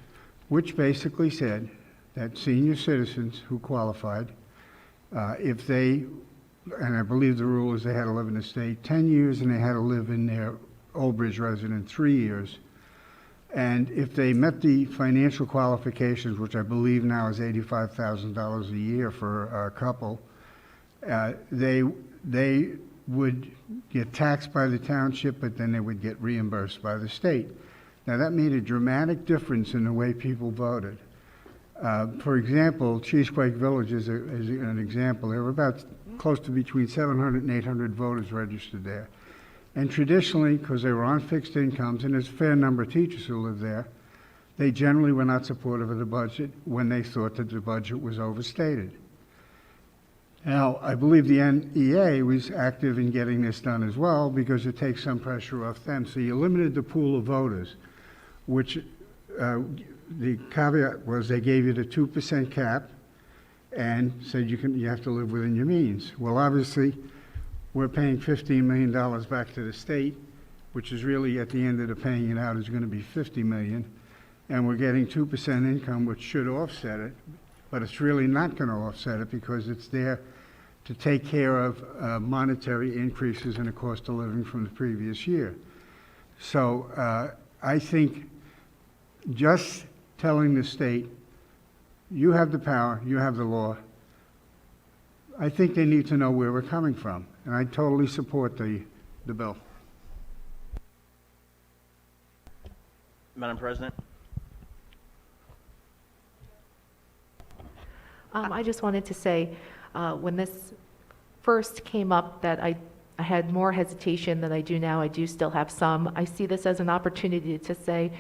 [SPEAKER 6] which basically said that senior citizens who qualified, if they, and I believe the rule is they had to live in the state 10 years and they had to live in their Old Bridge residence 3 years. And if they met the financial qualifications, which I believe now is $85,000 a year for a couple, they would get taxed by the township, but then they would get reimbursed by the state. Now, that made a dramatic difference in the way people voted. For example, Cheesequake Village is an example. There were about close to between 700 and 800 voters registered there. And traditionally, because they were on fixed incomes, and there's a fair number of teachers who live there, they generally were not supportive of the budget when they thought that the budget was overstated. Now, I believe the NEA was active in getting this done as well because it takes some pressure off them. So you limited the pool of voters, which the caveat was they gave you the 2% cap and said you have to live within your means. Well, obviously, we're paying $15 million back to the state, which is really at the end of the paying it out is going to be $50 million, and we're getting 2% income, which should offset it, but it's really not going to offset it because it's there to take care of monetary increases in the cost of living from the previous year. So I think just telling the state, you have the power, you have the law, I think they need to know where we're coming from, and I totally support the bill.
[SPEAKER 10] Madam President?
[SPEAKER 3] I just wanted to say, when this first came up, that I had more hesitation than I do now. I do still have some. I see this as an opportunity to say,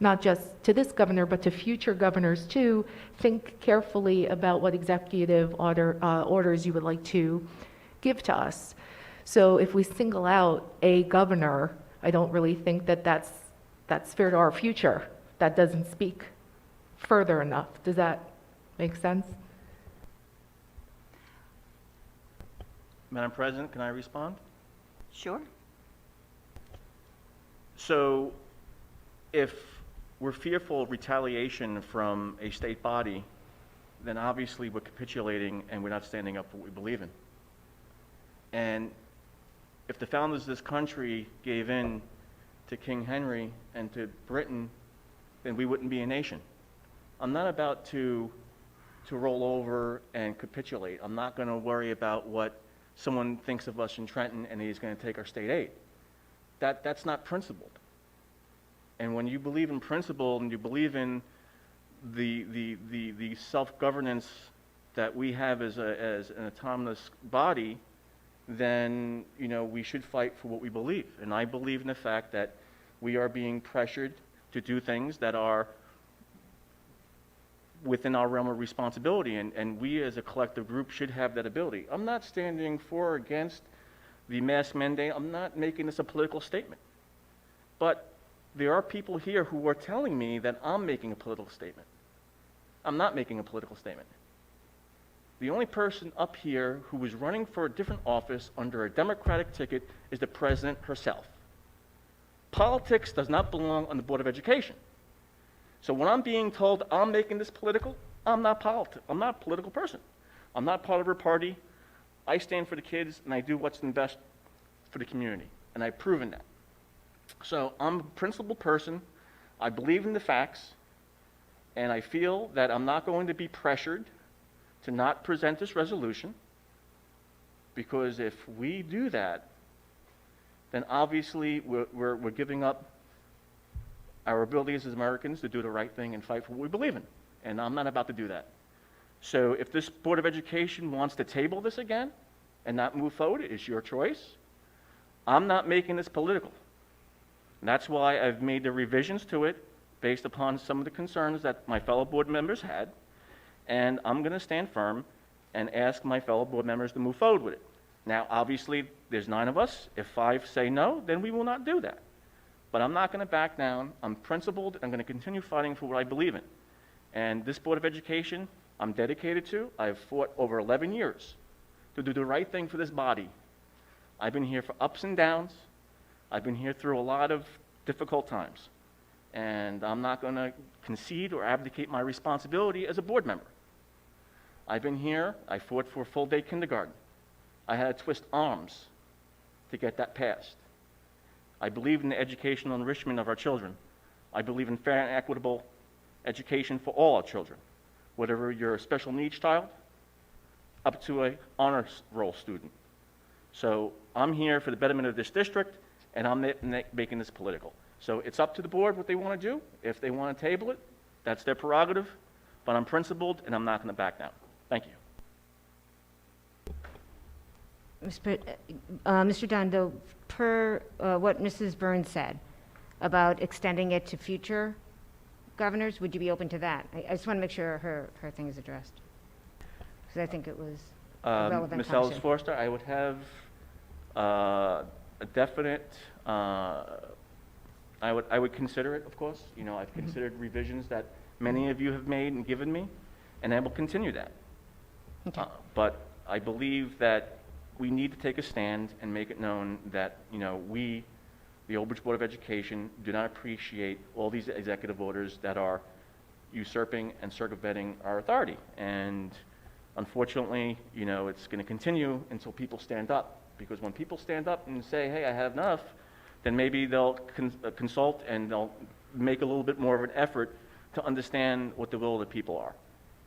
[SPEAKER 3] not just to this governor, but to future governors too, think carefully about what executive orders you would like to give to us. So if we single out a governor, I don't really think that that's fair to our future. That doesn't speak further enough. Does that make sense?
[SPEAKER 10] Madam President, can I respond?
[SPEAKER 1] Sure.
[SPEAKER 10] So if we're fearful of retaliation from a state body, then obviously we're capitulating and we're not standing up for what we believe in. And if the founders of this country gave in to King Henry and to Britain, then we wouldn't be a nation. I'm not about to roll over and capitulate. I'm not going to worry about what someone thinks of us in Trenton and he's going to take our state aid. That's not principled. And when you believe in principle and you believe in the self-governance that we have as an autonomous body, then we should fight for what we believe. And I believe in the fact that we are being pressured to do things that are within our realm of responsibility, and we as a collective group should have that ability. I'm not standing for or against the mask mandate. I'm not making this a political statement. But there are people here who are telling me that I'm making a political statement. I'm not making a political statement. The only person up here who is running for a different office under a Democratic ticket is the president herself. Politics does not belong on the Board of Education. So when I'm being told I'm making this political, I'm not a political person. I'm not part of her party. I stand for the kids and I do what's in best for the community, and I've proven that. So I'm a principled person. I believe in the facts, and I feel that I'm not going to be pressured to not present this resolution, because if we do that, then obviously we're giving up our abilities as Americans to do the right thing and fight for what we believe in, and I'm not about to do that. So if this Board of Education wants to table this again and not move forward, it's your choice. I'm not making this political. And that's why I've made the revisions to it based upon some of the concerns that my fellow board members had, and I'm going to stand firm and ask my fellow board members to move forward with it. Now, obviously, there's 9 of us. If 5 say no, then we will not do that. But I'm not going to back down. I'm principled. I'm going to continue fighting for what I believe in. And this Board of Education, I'm dedicated to. I've fought over 11 years to do the right thing for this body. I've been here for ups and downs. I've been here through a lot of difficult times. And I'm not going to concede or abdicate my responsibility as a board member. I've been here. I fought for full-day kindergarten. I had to twist arms to get that passed. I believe in the educational enrichment of our children. I believe in fair and equitable education for all our children, whether you're a special needs child up to an honors roll student. So I'm here for the betterment of this district, and I'm making this political. So it's up to the board what they want to do. If they want to table it, that's their prerogative, but I'm principled, and I'm not going to back down. Thank you.
[SPEAKER 12] Mr. Dondo, per what Mrs. Burns said about extending it to future governors, would you be open to that? I just want to make sure her thing is addressed, because I think it was a relevant
[SPEAKER 10] Ms.
[SPEAKER 12] question.
[SPEAKER 10] Ellis Forster, I would have a definite, I would consider it, of course. You know, I've considered revisions that many of you have made and given me, and I will continue that.
[SPEAKER 12] Okay.
[SPEAKER 10] But I believe that we need to take a stand and make it known that, you know, we, the Old Bridge Board of Education, do not appreciate all these executive orders that are usurping and circumventing our authority. And unfortunately, you know, it's going to continue until people stand up. Because when people stand up and say, hey, I have enough, then maybe they'll consult and they'll make a little bit more of an effort to understand what the will of the people are.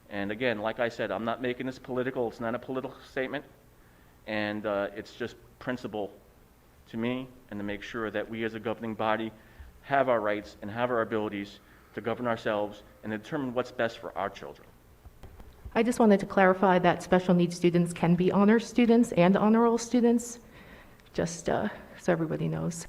[SPEAKER 10] And again, like I said, I'm not making this political. It's not a political statement. And it's just principle to me, and to make sure that we as a governing body have our rights and have our abilities to govern ourselves and determine what's best for our children.
[SPEAKER 3] I just wanted to clarify that special needs students can be honor students and honor roll students, just so everybody knows.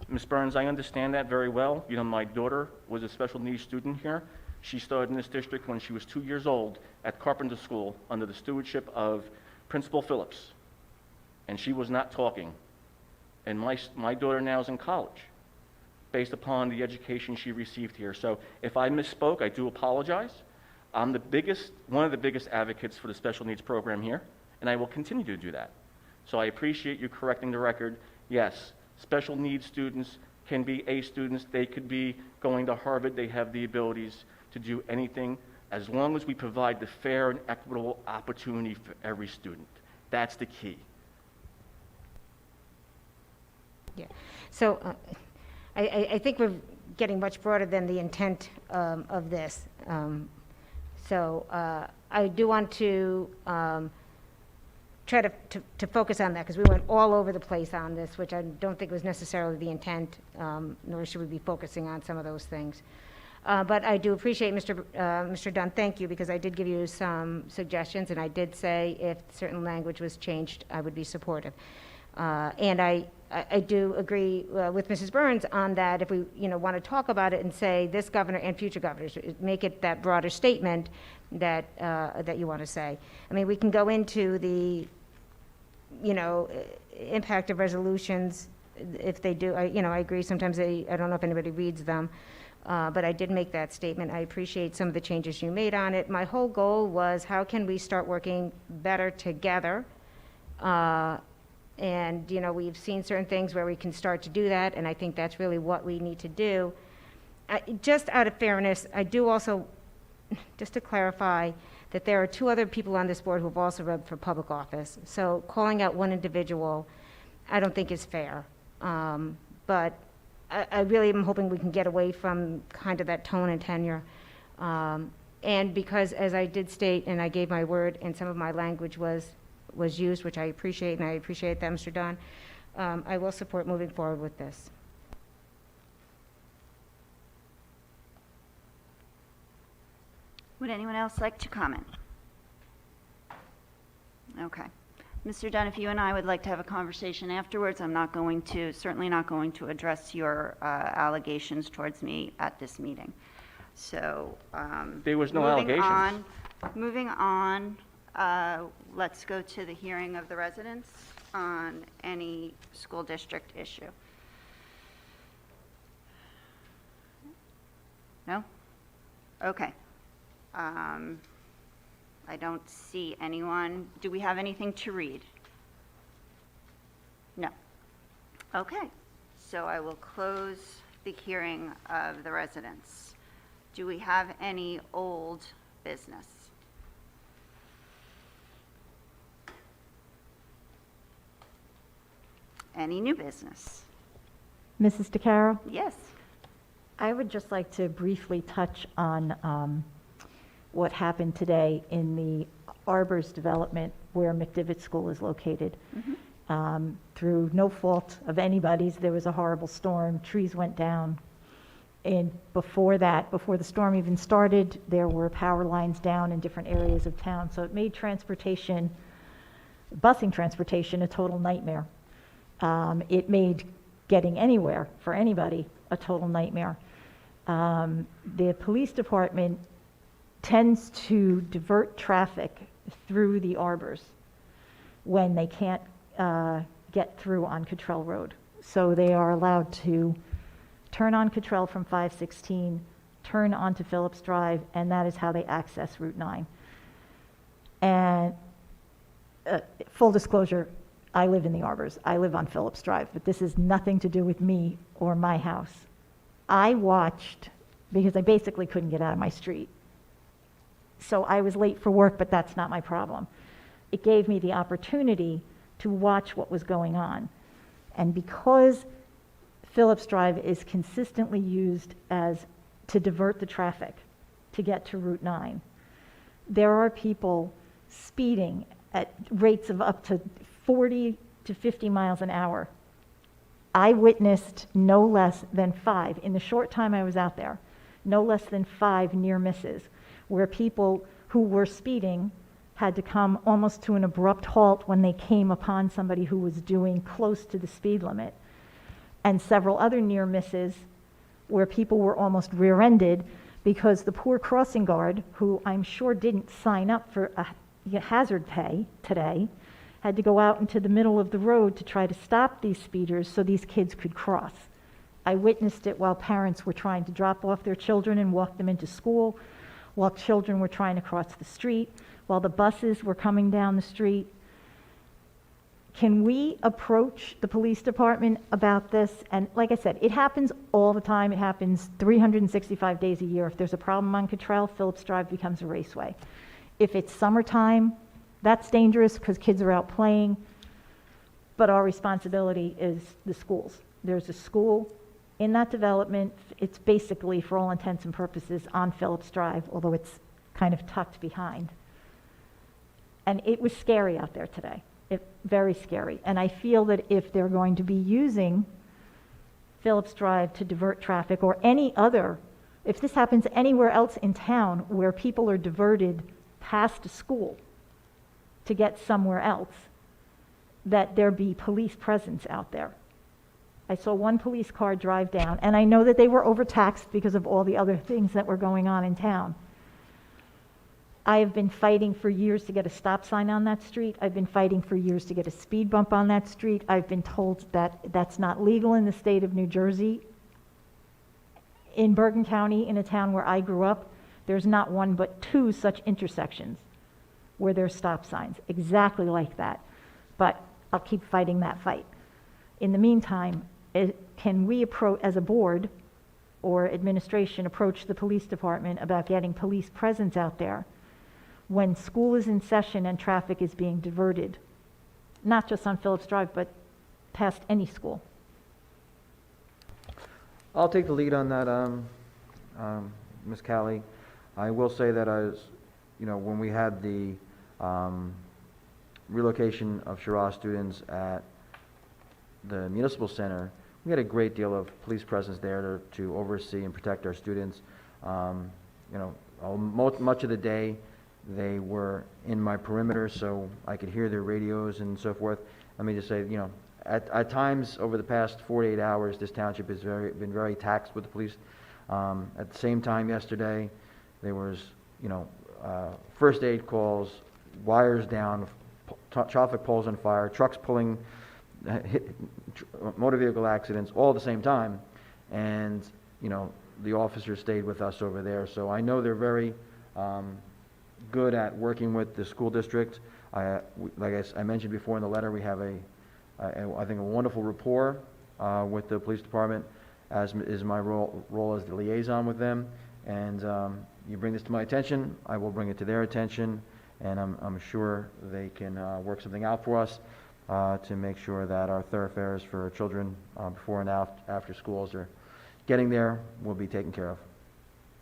[SPEAKER 10] Ms. Burns, I understand that very well. You know, my daughter was a special needs student here. She started in this district when she was 2 years old at Carpenter School under the stewardship of Principal Phillips, and she was not talking. And my daughter now is in college based upon the education she received here. So if I misspoke, I do apologize. I'm one of the biggest advocates for the special needs program here, and I will continue to do that. So I appreciate you correcting the record. Yes, special needs students can be A students. They could be going to Harvard. They have the abilities to do anything as long as we provide the fair and equitable opportunity for every student. That's the key.
[SPEAKER 12] Yeah. So I think we're getting much broader than the intent of this. So I do want to try to focus on that, because we went all over the place on this, which I don't think was necessarily the intent, nor should we be focusing on some of those things. But I do appreciate, Mr. Dunn, thank you, because I did give you some suggestions, and I did say if certain language was changed, I would be supportive. And I do agree with Mrs. Burns on that. If we, want to talk about it and say this governor and future governors, make it that broader statement that that you want to say. I mean, we can go into the, impact of resolutions if they do. I agree. Sometimes I don't know if anybody reads them. But I did make that statement. I appreciate some of the changes you made on it. My whole goal was how can we start working better together? And, we've seen certain things where we can start to do that, and I think that's really what we need to do. Just out of fairness, I do also, just to clarify, that there are 2 other people on this board who have also run for public office. So calling out one individual, I don't think is fair. But I really am hoping we can get away from kind of that tone and tenure. And because, as I did state, and I gave my word, and some of my language was used, which I appreciate, and I appreciate that, Mr. Don, I will support moving forward with this.
[SPEAKER 1] Would anyone else like to comment? Okay. Mr. Dunn, if you and I would like to have a conversation afterwards, I'm not going to, certainly not going to address your allegations towards me at this meeting. So,
[SPEAKER 10] There was no allegations.
[SPEAKER 1] Moving on, let's go to the hearing of the residents on any school district issue. No? Okay. I don't see anyone. Do we have anything to read? No. Okay. So I will close the hearing of the residents. Do we have any old business? Any new business?
[SPEAKER 11] Mrs. DeCaro?
[SPEAKER 1] Yes.
[SPEAKER 11] I would just like to briefly touch on what happened today in the Arbors development where McDivitt School is located. Through no fault of anybody's, there was a horrible storm, trees went down. And before that, before the storm even started, there were power lines down in different areas of town. So it made transportation, busing transportation, a total nightmare. It made getting anywhere for anybody a total nightmare. The police department tends to divert traffic through the Arbors when they can't get through on Cottrell Road. So they are allowed to turn on Cottrell from 516, turn onto Phillips Drive, and that is how they access Route 9. And full disclosure, I live in the Arbors. I live on Phillips Drive, but this has nothing to do with me or my house. I watched, because I basically couldn't get out of my street. So I was late for work, but that's not my problem. It gave me the opportunity to watch what was going on. And because Phillips Drive is consistently used as to divert the traffic to get to Route 9, there are people speeding at rates of up to 40 to 50 miles an hour. I witnessed no less than 5, in the short time I was out there, no less than 5 near misses, where people who were speeding had to come almost to an abrupt halt when they came upon somebody who was doing close to the speed limit. And several other near misses where people were almost rear-ended because the poor crossing guard, who I'm sure didn't sign up for a hazard pay today, had to go out into the middle of the road to try to stop these speeders so these kids could cross. I witnessed it while parents were trying to drop off their children and walk them into school, while children were trying to cross the street, while the buses were coming down the street. Can we approach the police department about this? And like I said, it happens all the time. It happens 365 days a year. If there's a problem on Cottrell, Phillips Drive becomes a raceway. If it's summertime, that's dangerous because kids are out playing. But our responsibility is the schools. There's a school in that development. It's basically, for all intents and purposes, on Phillips Drive, although it's kind of tucked behind. And it was scary out there today. Very scary. And I feel that if they're going to be using Phillips Drive to divert traffic or any other, if this happens anywhere else in town where people are diverted past a school to get somewhere else, that there be police presence out there. I saw one police car drive down, and I know that they were overtaxed because of all the other things that were going on in town. I have been fighting for years to get a stop sign on that street. I've been fighting for years to get a speed bump on that street. I've been told that that's not legal in the state of New Jersey. In Bergen County, in a town where I grew up, there's not one but 2 such intersections where there's stop signs, exactly like that. But I'll keep fighting that fight. In the meantime, can we approach, as a board or administration, approach the police department about getting police presence out there when school is in session and traffic is being diverted, not just on Phillips Drive, but past any school?
[SPEAKER 5] I'll take the lead on that, Ms. Callie. I will say that when we had the relocation of Shiraz students at the municipal center, we had a great deal of police presence there to oversee and protect our students. Much of the day, they were in my perimeter, so I could hear their radios and so forth. Let me just say, at times over the past 48 hours, this township has been very taxed with the police. At the same time yesterday, there was, first aid calls, wires down, traffic poles on fire, trucks pulling, motor vehicle accidents, all at the same time. And, the officers stayed with us over there. So I know they're very good at working with the school district. Like I mentioned before in the letter, we have I think a wonderful rapport with the police department, as is my role as the liaison with them. And you bring this to my attention, I will bring it to their attention, and I'm sure they can work something out for us to make sure that our thoroughfares for our children before and after schools are getting there will be taken care of.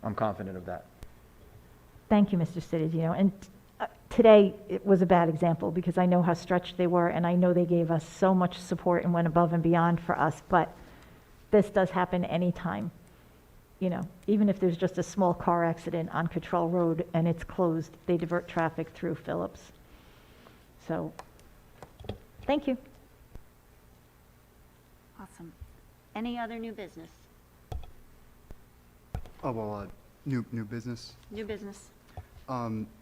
[SPEAKER 5] I'm confident of that.
[SPEAKER 11] Thank you, Mr. Citadino. And today, it was a bad example because I know how stretched they were, and I know they gave us so much support and went above and beyond for us, but this does happen anytime. Even if there's just a small car accident on Cottrell Road and it's closed, they divert traffic through Phillips. So, thank you.
[SPEAKER 1] Awesome. Any other new business?
[SPEAKER 8] Oh, well, new business.
[SPEAKER 1] New business.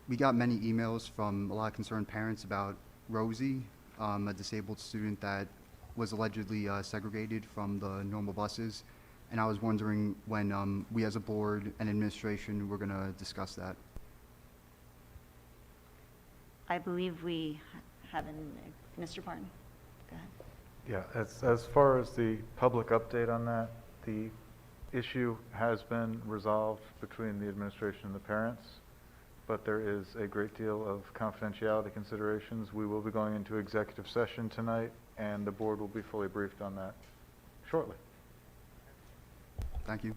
[SPEAKER 8] We got many emails from a lot of concerned parents about Rosie, a disabled student that was allegedly segregated from the normal buses. And I was wondering when we as a board and administration were going to discuss that.
[SPEAKER 1] I believe we have Mr. Barton. Go ahead.
[SPEAKER 9] Yeah, as far as the public update on that, the issue has been resolved between the administration and the parents, but there is a great deal of confidentiality considerations. We will be going into executive session tonight, and the board will be fully briefed on that shortly.
[SPEAKER 8] Thank you.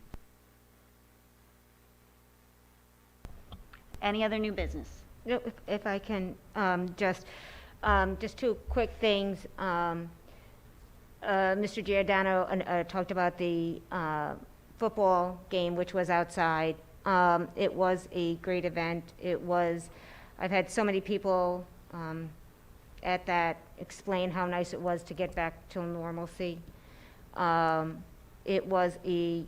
[SPEAKER 1] Any other new business?
[SPEAKER 12] No, if I can, just two quick things. Mr. Giordano talked about the football game, which was outside. It was a great event. I've had so many people at that explain how nice it was to get back to normalcy. It was a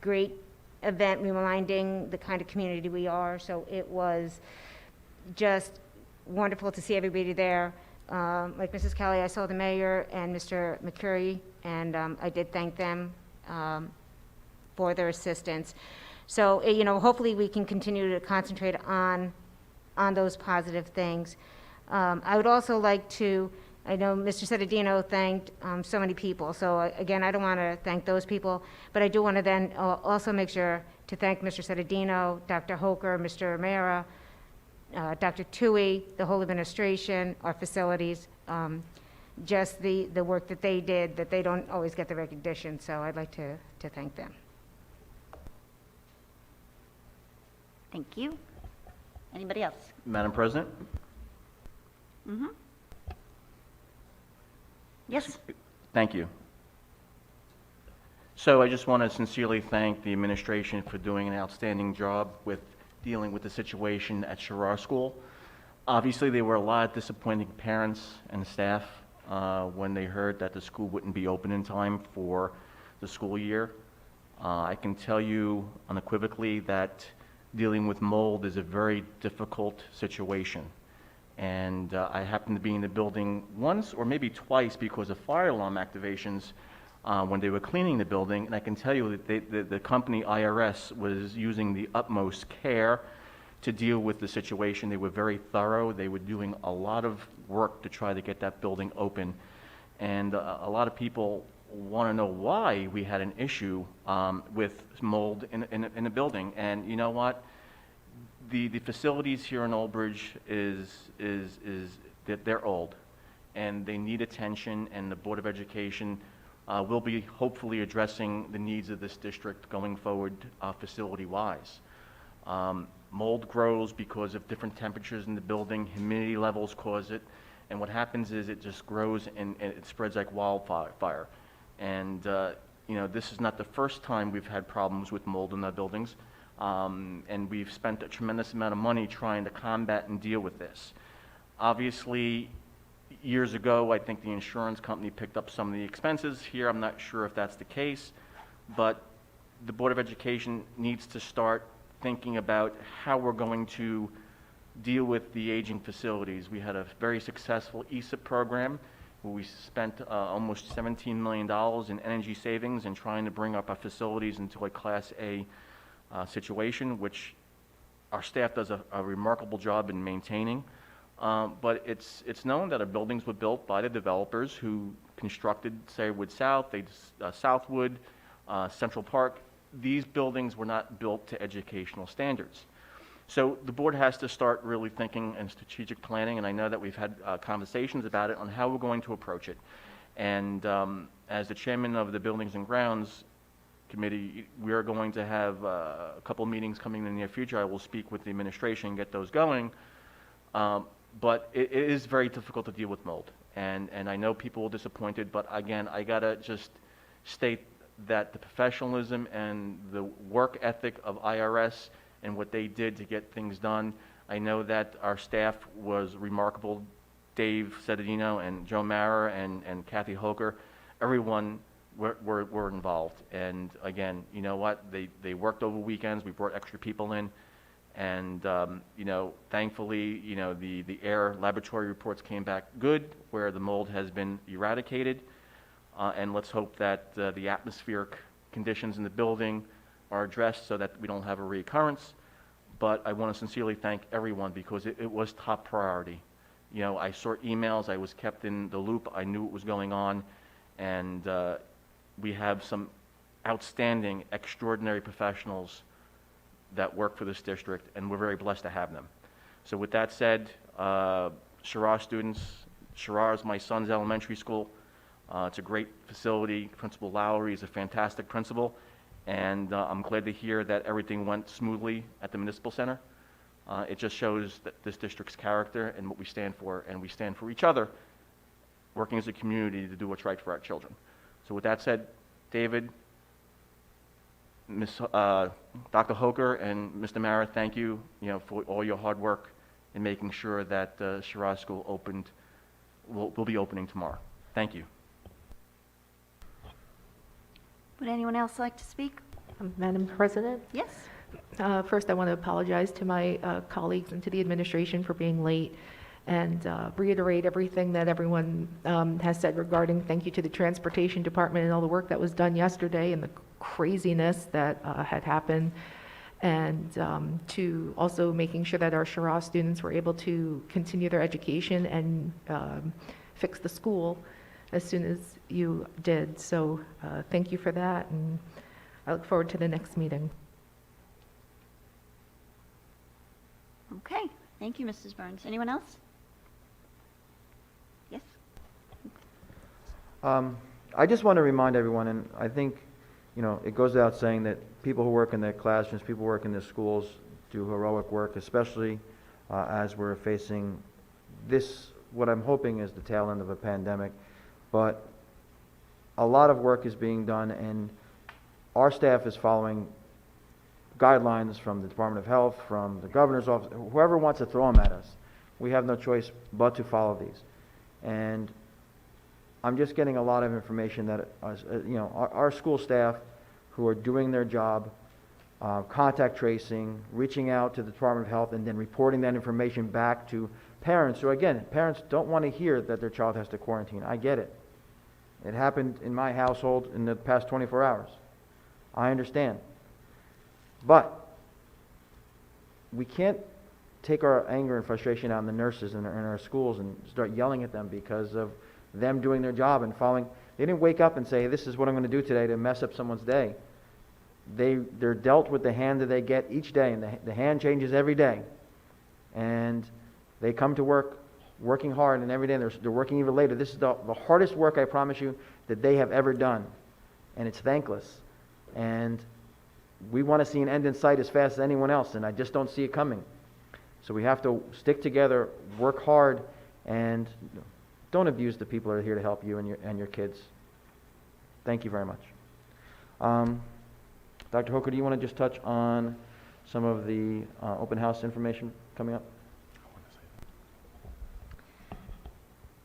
[SPEAKER 12] great event, reminding the kind of community we are, so it was just wonderful to see everybody there. Like Mrs. Kelly, I saw the mayor and Mr. McCurry, and I did thank them for their assistance. So, hopefully we can continue to concentrate on those positive things. I would also like to, I know Mr. Citadino thanked so many people, so again, I don't want to thank those people, but I do want to then also make sure to thank Mr. Citadino, Dr. Hoker, Mr. Mera, Dr. Tui, the whole administration, our facilities, just the work that they did, that they don't always get the recognition, so I'd like to thank them.
[SPEAKER 1] Thank you. Anybody else?
[SPEAKER 10] Madam President?
[SPEAKER 1] Mm-hmm. Yes.
[SPEAKER 10] Thank you. So I just want to sincerely thank the administration for doing an outstanding job with dealing with the situation at Shiraz School. Obviously, there were a lot of disappointed parents and staff when they heard that the school wouldn't be open in time for the school year. I can tell you unequivocally that dealing with mold is a very difficult situation. And I happened to be in the building once or maybe twice because of fire alarm activations when they were cleaning the building. And I can tell you that the company IRS was using the utmost care to deal with the situation. They were very thorough. They were doing a lot of work to try to get that building open. And a lot of people want to know why we had an issue with mold in the building. And you know what? The facilities here in Old Bridge they're old, and they need attention, and the Board of Education will be hopefully addressing the needs of this district going forward facility-wise. Mold grows because of different temperatures in the building, humidity levels cause it, and what happens is it just grows and it spreads like wildfire. And this is not the first time we've had problems with mold in our buildings, and we've spent a tremendous amount of money trying to combat and deal with this. Obviously, years ago, I think the insurance company picked up some of the expenses. Here, I'm not sure if that's the case, but the Board of Education needs to start thinking about how we're going to deal with the aging facilities. We had a very successful ESIP program where we spent almost $17 million in energy savings and trying to bring up our facilities into a Class A situation, which our staff does a remarkable job in maintaining. But it's known that our buildings were built by the developers who constructed Saywood South, Southwood, Central Park. These buildings were not built to educational standards. So the board has to start really thinking and strategic planning, and I know that we've had conversations about it on how we're going to approach it. And as the chairman of the Buildings and Grounds Committee, we are going to have a couple meetings coming in the near future. I will speak with the administration and get those going. But it is very difficult to deal with mold. And I know people are disappointed, but again, I gotta just state that the professionalism and the work ethic of IRS and what they did to get things done. I know that our staff was remarkable. Dave Cedadino and Joe Mara and Kathy Hoker, everyone were involved. And again, you know what? They worked over weekends. We brought extra people in. And, thankfully, the air laboratory reports came back good, where the mold has been eradicated. And let's hope that the atmospheric conditions in the building are addressed so that we don't have a reoccurrence. But I want to sincerely thank everyone because it was top priority. I saw emails, I was kept in the loop, I knew what was going on, and we have some outstanding, extraordinary professionals that work for this district, and we're very blessed to have them. So with that said, Shiraz students, Shiraz, my son's elementary school, it's a great facility. Principal Lowry is a fantastic principal, and I'm glad to hear that everything went smoothly at the municipal center. It just shows that this district's character and what we stand for, and we stand for each other, working as a community to do what's right for our children. So with that said, David, Dr. Hoker, and Mr. Mara, thank you, for all your hard work in making sure that Shiraz School will be opening tomorrow. Thank you.
[SPEAKER 1] Would anyone else like to speak?
[SPEAKER 3] Madam President?
[SPEAKER 1] Yes.
[SPEAKER 3] First, I want to apologize to my colleagues and to the administration for being late and reiterate everything that everyone has said regarding thank you to the Transportation Department and all the work that was done yesterday and the craziness that had happened, and to also making sure that our Shiraz students were able to continue their education and fix the school as soon as you did. So thank you for that, and I look forward to the next meeting.
[SPEAKER 1] Okay, thank you, Mrs. Burns. Anyone else? Yes?
[SPEAKER 5] I just want to remind everyone, and I think, it goes without saying that people who work in their classrooms, people who work in their schools do heroic work, especially as we're facing this, what I'm hoping is the tail end of a pandemic. But a lot of work is being done, and our staff is following guidelines from the Department of Health, from the governor's office, whoever wants to throw them at us. We have no choice but to follow these. And I'm just getting a lot of information that, our school staff who are doing their job, contact tracing, reaching out to the Department of Health, and then reporting that information back to parents. So again, parents don't want to hear that their child has to quarantine. I get it. It happened in my household in the past 24 hours. I understand. But we can't take our anger and frustration out on the nurses in our schools and start yelling at them because of them doing their job and following. They didn't wake up and say, hey, this is what I'm going to do today to mess up someone's day. They're dealt with the hand that they get each day, and the hand changes every day. And they come to work working hard, and every day they're working even later. This is the hardest work, I promise you, that they have ever done, and it's thankless. And we want to see an end in sight as fast as anyone else, and I just don't see it coming. So we have to stick together, work hard, and don't abuse the people that are here to help you and your kids. Thank you very much. Dr. Hooker, do you want to just touch on some of the open house information coming up?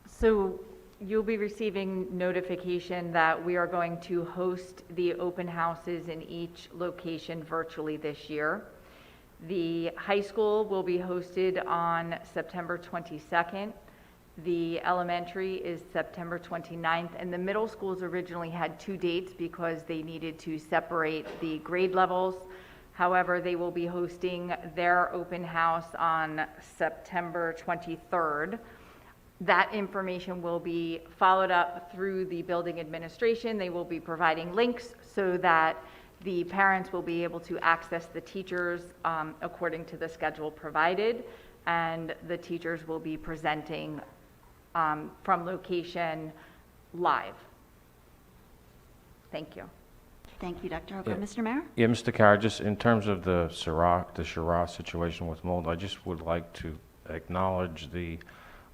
[SPEAKER 3] So you'll be receiving notification that we are going to host the open houses in each location virtually this year. The high school will be hosted on September 22nd. The elementary is September 29th, and the middle schools originally had 2 dates because they needed to separate the grade levels. However, they will be hosting their open house on September 23rd. That information will be followed up through the building administration. They will be providing links so that the parents will be able to access the teachers according to the schedule provided, and the teachers will be presenting from location live. Thank you.
[SPEAKER 1] Thank you, Dr. Hooker.
[SPEAKER 2] Yeah.
[SPEAKER 1] Mr. Mayor?
[SPEAKER 2] Yeah, Mr. Carr, just in terms of the Shiraz situation with mold, I just would like to acknowledge the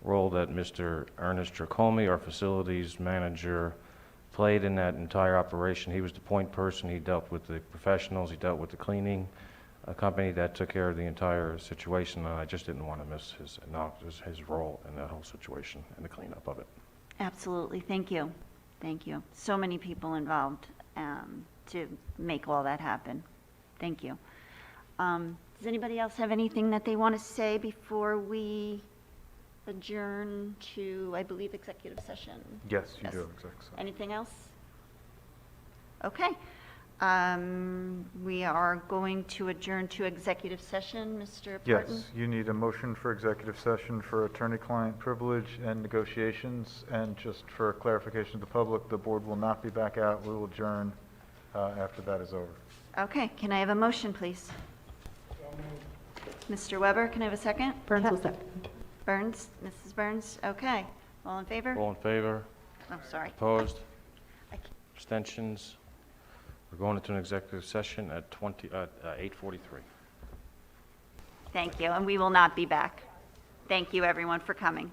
[SPEAKER 2] role that Mr. Ernest Dracomi, our facilities manager, played in that entire operation. He was the point person. He dealt with the professionals. He dealt with the cleaning company that took care of the entire situation. And I just didn't want to miss his role in that whole situation and the cleanup of it.
[SPEAKER 1] Absolutely. Thank you. Thank you. So many people involved to make all that happen. Thank you. Does anybody else have anything that they want to say before we adjourn to, I believe, executive session?
[SPEAKER 9] Yes, you do have exec session.
[SPEAKER 1] Anything else? Okay. We are going to adjourn to executive session. Mr. Parton?
[SPEAKER 9] Yes, you need a motion for executive session for attorney-client privilege and negotiations. And just for clarification to the public, the board will not be back out. We will adjourn after that is over.
[SPEAKER 1] Okay. Can I have a motion, please? Mr. Weber, can I have a second?
[SPEAKER 3] Burns will second.
[SPEAKER 1] Burns, Mrs. Burns, okay. All in favor?
[SPEAKER 2] All in favor?
[SPEAKER 1] I'm sorry.
[SPEAKER 2] Opposed?
[SPEAKER 1] I can't-
[SPEAKER 2] Abstentions? We're going into an executive session at 8:43.
[SPEAKER 1] Thank you, and we will not be back. Thank you, everyone, for coming.